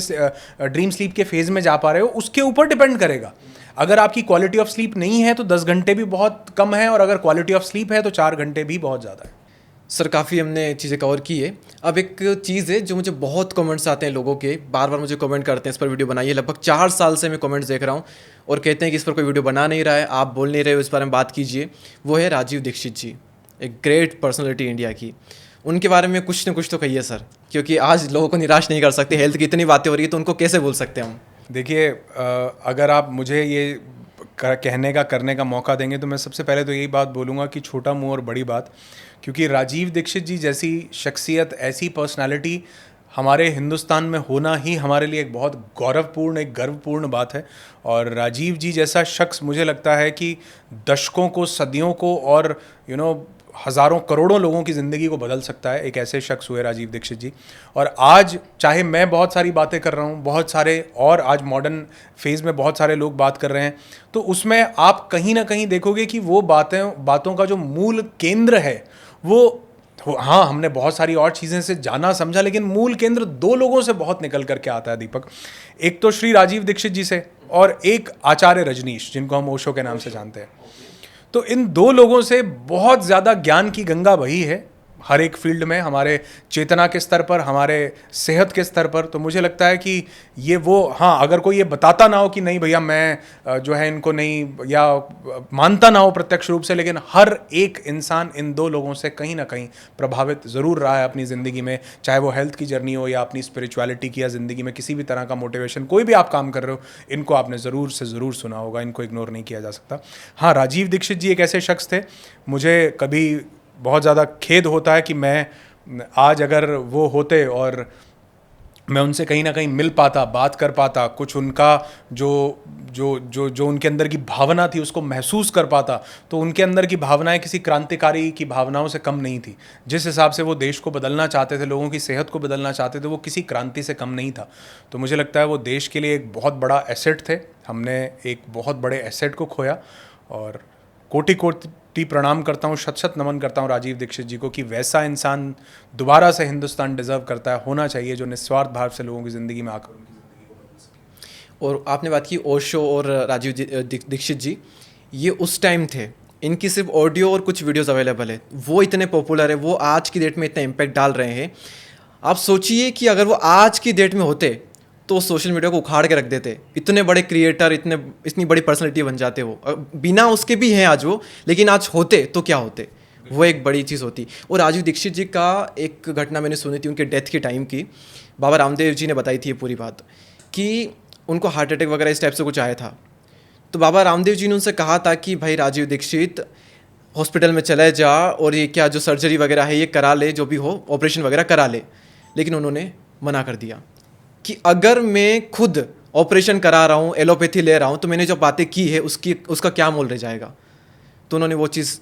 ड्रीम स्लीप के फेज में जा पा रहे हो, उसके ऊपर डिपेंड करेगा। अगर आपकी क्वालिटी ऑफ स्लीप नहीं है तो 10 घंटे भी बहुत कम है, और अगर क्वालिटी ऑफ स्लीप है तो 4 घंटे भी बहुत ज़्यादा है। सर काफ़ी हमने चीज़ें कवर की है। अब एक चीज़ है जो मुझे बहुत कमेंट्स आते हैं लोगों के, बार बार मुझे कमेंट करते हैं इस पर वीडियो बनाइए। लगभग 4 साल से मैं कमेंट्स देख रहा हूँ और कहते हैं कि इस पर कोई वीडियो बना नहीं रहा है, आप बोल नहीं रहे हो, इस बारे में बात कीजिए। वो है राजीव दीक्षित जी, एक ग्रेट पर्सनैलिटी इंडिया की। उनके बारे में कुछ ना कुछ तो कहिए सर, क्योंकि आज लोगों को निराश नहीं कर सकते। हेल्थ की इतनी बातें हो रही है तो उनको कैसे बोल सकते हैं हम? देखिए, अगर आप मुझे ये कहने का, करने का मौका देंगे तो मैं सबसे पहले तो यही बात बोलूँगा कि छोटा मुंह और बड़ी बात, क्योंकि राजीव दीक्षित जी जैसी शख्सियत, ऐसी पर्सनालिटी हमारे हिंदुस्तान में होना ही हमारे लिए एक बहुत गौरवपूर्ण, एक गर्वपूर्ण बात है। और राजीव जी जैसा शख्स मुझे लगता है कि दशकों को, सदियों को और हज़ारों करोड़ों लोगों की ज़िंदगी को बदल सकता है। एक ऐसे शख्स हुए राजीव दीक्षित जी। और आज चाहे मैं बहुत सारी बातें कर रहा हूँ, बहुत सारे और आज मॉडर्न फेज़ में बहुत सारे लोग बात कर रहे हैं, तो उसमें आप कहीं ना कहीं देखोगे कि वो बातों का जो मूल केंद्र है वो, हाँ, हमने बहुत सारी और चीज़ें से जाना समझा, लेकिन मूल केंद्र 2 लोगों से बहुत निकल करके आता है दीपक। एक तो श्री राजीव दीक्षित जी से, और एक आचार्य रजनीश, जिनको हम ओशो के नाम से जानते हैं। तो इन 2 लोगों से बहुत ज़्यादा ज्ञान की गंगा बही है हर एक फील्ड में, हमारे चेतना के स्तर पर, हमारे सेहत के स्तर पर। तो मुझे लगता है कि ये वो, हाँ, अगर कोई ये बताता ना हो कि नहीं भैया मैं जो है इनको नहीं, या मानता ना हो प्रत्यक्ष रूप से, लेकिन हर एक इंसान इन 2 लोगों से कहीं ना कहीं प्रभावित ज़रूर रहा है अपनी ज़िंदगी में, चाहे वो हेल्थ की जर्नी हो या अपनी स्पिरिचुअलिटी की, या ज़िंदगी में किसी भी तरह का मोटिवेशन, कोई भी आप काम कर रहे हो, इनको आपने ज़रूर से ज़रूर सुना होगा, इनको इग्नोर नहीं किया जा सकता। हाँ, राजीव दीक्षित जी एक ऐसे शख्स थे, मुझे कभी बहुत ज़्यादा खेद होता है कि मैं आज, अगर वो होते और मैं उनसे कहीं ना कहीं मिल पाता, बात कर पाता, कुछ उनका जो जो जो जो उनके अंदर की भावना थी उसको महसूस कर पाता, तो उनके अंदर की भावनाएं किसी क्रांतिकारी की भावनाओं से कम नहीं थी। जिस हिसाब से वो देश को बदलना चाहते थे, लोगों की सेहत को बदलना चाहते थे, वो किसी क्रांति से कम नहीं था। तो मुझे लगता है वो देश के लिए एक बहुत बड़ा एसेट थे। हमने एक बहुत बड़े एसेट को खोया, और कोटि कोटि प्रणाम करता हूँ, शत शत नमन करता हूँ राजीव दीक्षित जी को, कि वैसा इंसान दोबारा से हिंदुस्तान डिज़र्व करता है, होना चाहिए, जो निस्वार्थ भाव से लोगों की ज़िंदगी में आकर उनकी ज़िंदगी को बदल सके। और आपने बात की ओशो और राजीव दीक्षित जी, ये उस टाइम थे, इनकी सिर्फ ऑडियो और कुछ वीडियोस अवेलेबल है, वो इतने पॉपुलर है, वो आज की डेट में इतना इम्पैक्ट डाल रहे हैं। आप सोचिए कि अगर वो आज की डेट में होते तो सोशल मीडिया को उखाड़ के रख देते, इतने बड़े क्रिएटर, इतनी बड़ी पर्सनैलिटी बन जाते वो। बिना उसके भी हैं आज वो, लेकिन आज होते तो क्या होते, वो एक बड़ी चीज़ होती। और राजीव दीक्षित जी का एक घटना मैंने सुनी थी उनके डेथ के टाइम की, बाबा रामदेव जी ने बताई थी ये पूरी बात, कि उनको हार्ट अटैक वगैरह इस टाइप से कुछ आया था। तो बाबा रामदेव जी ने उनसे कहा था कि भाई राजीव दीक्षित हॉस्पिटल में चले जा और ये क्या जो सर्जरी वगैरह है ये करा ले, जो भी हो ऑपरेशन वगैरह करा ले। लेकिन उन्होंने मना कर दिया कि अगर मैं खुद ऑपरेशन करा रहा हूँ, एलोपैथी ले रहा हूँ, तो मैंने जो बातें की है उसका क्या मोल रह जाएगा। तो उन्होंने वो चीज़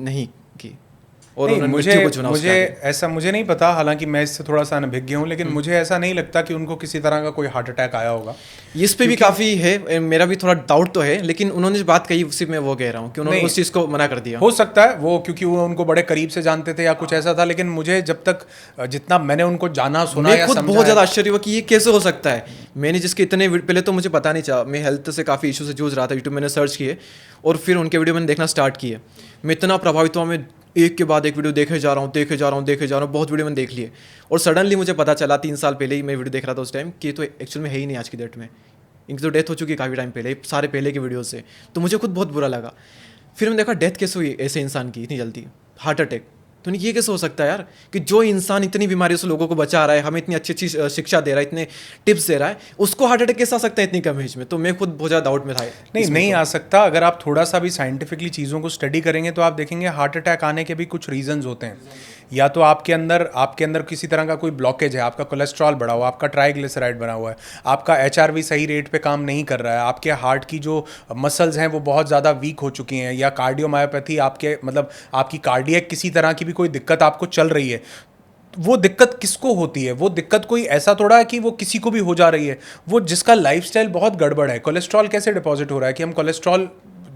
नहीं की और नहीं, उन्होंने मृत्यु को चुना। मुझे ऐसा मुझे नहीं पता, हालांकि मैं इससे थोड़ा सा अनभिज्ञ हूँ, लेकिन मुझे ऐसा नहीं लगता कि उनको किसी तरह का कोई हार्ट अटैक आया होगा। इस पे भी काफ़ी है, मेरा भी थोड़ा डाउट तो है, लेकिन उन्होंने जो बात कही उसी में वो कह रहा हूँ कि उन्होंने उस चीज़ को मना कर दिया। हो सकता है वो क्योंकि वो उनको बड़े करीब से जानते थे या कुछ ऐसा था, लेकिन मुझे जब तक, जितना मैंने उनको जाना, सुना या खुद समझा, बहुत ज़्यादा आश्चर्य हुआ कि ये कैसे हो सकता है। मैंने जिसके इतने पहले तो मुझे पता नहीं चला, मैं हेल्थ से काफ़ी इशू से जूझ रहा था, यूट्यूब मैंने सर्च किए और फिर उनके वीडियो मैंने देखना स्टार्ट किए। मैं इतना प्रभावित हुआ, मैं एक के बाद एक वीडियो देखे जा रहा हूँ, बहुत वीडियो मैंने देख लिए। और सडनली मुझे पता चला 3 साल पहले ही मैं वीडियो देख रहा था उस टाइम, कि तो एक्चुअल में है ही नहीं आज की डेट में, इनकी तो डेथ हो चुकी है काफ़ी टाइम पहले, सारे पहले के वीडियो से। तो मुझे खुद बहुत बुरा लगा। फिर मैंने देखा डेथ कैसे हुई ऐसे इंसान की इतनी जल्दी, हार्ट अटैक। तो ये कैसे हो सकता है यार कि जो इंसान इतनी बीमारियों से लोगों को बचा रहा है, हमें इतनी अच्छी अच्छी शिक्षा दे रहा है, इतने टिप्स दे रहा है, उसको हार्ट अटैक कैसे आ सकता है इतनी कम एज में? तो मैं खुद बहुत ज़्यादा डाउट में था। नहीं आ सकता। अगर आप थोड़ा सा भी साइंटिफिकली चीज़ों को स्टडी करेंगे तो आप देखेंगे हार्ट अटैक आने के भी कुछ रीजंस होते हैं। या तो आपके अंदर किसी तरह का कोई ब्लॉकेज है, आपका कोलेस्ट्रॉल बढ़ा हुआ, आपका ट्राइग्लिसराइड बना हुआ है, आपका एचआरवी सही रेट पे काम नहीं कर रहा है, आपके हार्ट की जो मसल्स हैं वो बहुत ज़्यादा वीक हो चुकी हैं, या कार्डियोमायोपैथी, आपके मतलब आपकी कार्डियक किसी तरह की भी कोई दिक्कत आपको चल रही है। वो दिक्कत किसको होती है? वो दिक्कत कोई ऐसा थोड़ा है कि वो किसी को भी हो जा रही है। वो जिसका लाइफस्टाइल बहुत गड़बड़ है। कोलेस्ट्रॉल कैसे डिपॉजिट हो रहा है कि हम कोलेस्ट्रॉल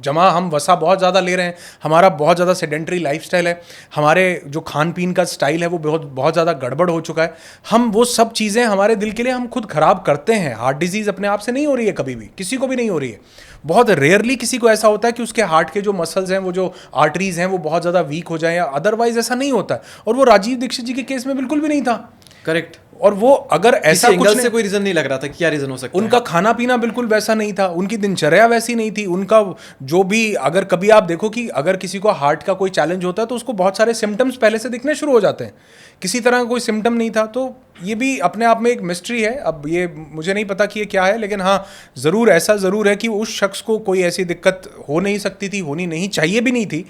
हम वसा बहुत ज़्यादा ले रहे हैं, हमारा बहुत ज़्यादा सेडेंटरी लाइफस्टाइल है, हमारे जो खान पीन का स्टाइल है वो बहुत ज़्यादा गड़बड़ हो चुका है। हम वो सब चीज़ें हमारे दिल के लिए हम खुद ख़राब करते हैं। हार्ट डिजीज़ अपने आप से नहीं हो रही है, कभी भी किसी को भी नहीं हो रही है। बहुत रेयरली किसी को ऐसा होता है कि उसके हार्ट के जो मसल्स हैं, वो जो आर्टरीज़ हैं, वो बहुत ज़्यादा वीक हो जाए, या अदरवाइज ऐसा नहीं होता है। और वो राजीव दीक्षित जी के केस में बिल्कुल भी नहीं था। करेक्ट। और वो अगर ऐसा कुछ से कोई रीजन नहीं लग रहा था, क्या रीजन हो सकता है? उनका खाना पीना बिल्कुल वैसा नहीं था, उनकी दिनचर्या वैसी नहीं थी, उनका जो भी, अगर कभी आप देखो कि अगर किसी को हार्ट का कोई चैलेंज होता है तो उसको बहुत सारे सिम्टम्स पहले से दिखने शुरू हो जाते हैं। किसी तरह का कोई सिम्टम नहीं था। तो ये भी अपने आप में एक मिस्ट्री है। अब ये मुझे नहीं पता कि ये क्या है, लेकिन हाँ ज़रूर ऐसा ज़रूर है कि उस शख्स को कोई ऐसी दिक्कत हो नहीं सकती थी, होनी नहीं चाहिए भी नहीं थी,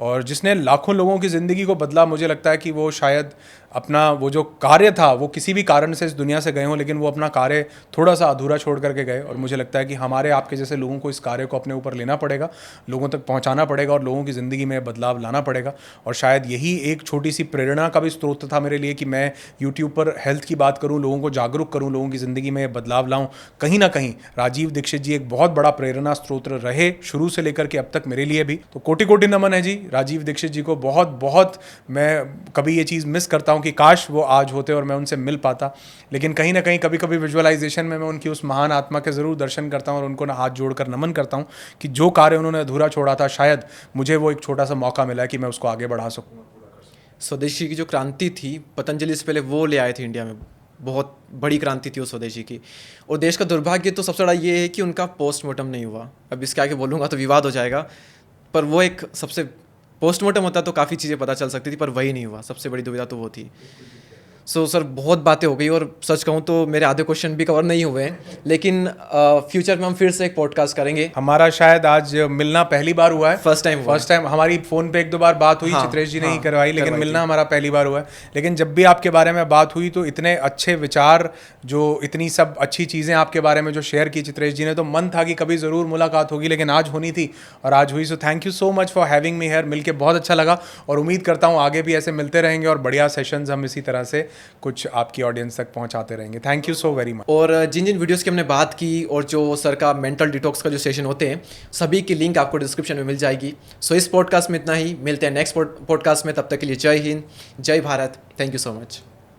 और जिसने लाखों लोगों की ज़िंदगी को बदला। मुझे लगता है कि वो शायद अपना वो जो कार्य था, वो किसी भी कारण से इस दुनिया से गए हों, लेकिन वो अपना कार्य थोड़ा सा अधूरा छोड़ करके गए। और मुझे लगता है कि हमारे आपके जैसे लोगों को इस कार्य को अपने ऊपर लेना पड़ेगा, लोगों तक पहुंचाना पड़ेगा, और लोगों की ज़िंदगी में बदलाव लाना पड़ेगा। और शायद यही एक छोटी सी प्रेरणा का भी स्रोत था मेरे लिए कि मैं यूट्यूब पर हेल्थ की बात करूँ, लोगों को जागरूक करूँ, लोगों की ज़िंदगी में बदलाव लाऊँ। कहीं ना कहीं राजीव दीक्षित जी एक बहुत बड़ा प्रेरणा स्रोत रहे, शुरू से लेकर के अब तक मेरे लिए भी। तो कोटि कोटि नमन है जी राजीव दीक्षित जी को। बहुत बहुत मैं कभी ये चीज़ मिस करता हूँ कि काश वो आज होते और मैं उनसे मिल पाता। लेकिन कहीं ना कहीं कभी कभी विजुअलाइजेशन में मैं उनकी उस महान आत्मा के ज़रूर दर्शन करता हूँ और उनको ना हाथ जोड़कर नमन करता हूँ कि जो कार्य उन्होंने अधूरा छोड़ा था, शायद मुझे वो एक छोटा सा मौका मिला है कि मैं उसको आगे बढ़ा सकूँ। स्वदेशी की जो क्रांति थी, पतंजलि से पहले वो ले आए थे इंडिया में, बहुत बड़ी क्रांति थी वो स्वदेशी की। और देश का दुर्भाग्य तो सबसे बड़ा ये है कि उनका पोस्टमार्टम नहीं हुआ। अब इसके आगे बोलूँगा तो विवाद हो जाएगा, पर वो एक सबसे, पोस्टमार्टम होता तो काफ़ी चीज़ें पता चल सकती थी, पर वही नहीं हुआ। सबसे बड़ी दुविधा तो वो थी। सर बहुत बातें हो गई, और सच कहूँ तो मेरे आधे क्वेश्चन भी कवर नहीं हुए हैं, लेकिन फ्यूचर में हम फिर से एक पॉडकास्ट करेंगे। हमारा शायद आज मिलना पहली बार हुआ है, फर्स्ट टाइम हमारी फ़ोन पे एक दो बार बात हुई, चित्रेश जी ने ही करवाई, लेकिन मिलना हमारा पहली बार हुआ है। लेकिन जब भी आपके बारे में बात हुई तो इतने अच्छे विचार, जो इतनी सब अच्छी चीज़ें आपके बारे में जो शेयर की चित्रेश जी ने, तो मन था कि कभी ज़रूर मुलाकात होगी, लेकिन आज होनी थी और आज हुई। So thank you so much for having me here. मिलके बहुत अच्छा लगा, और उम्मीद करता हूँ आगे भी ऐसे मिलते रहेंगे और बढ़िया सेशंस हम इसी तरह से कुछ आपकी ऑडियंस तक पहुंचाते रहेंगे। Thank you so very much. और जिन जिन वीडियोस की हमने बात की, और जो सर का मेंटल डिटॉक्स का जो सेशन होते हैं, सभी की लिंक आपको डिस्क्रिप्शन में मिल जाएगी। सो इस पॉडकास्ट में इतना ही, मिलते हैं नेक्स्ट पॉडकास्ट में। तब तक के लिए जय हिंद, जय Bharat, thank you so much.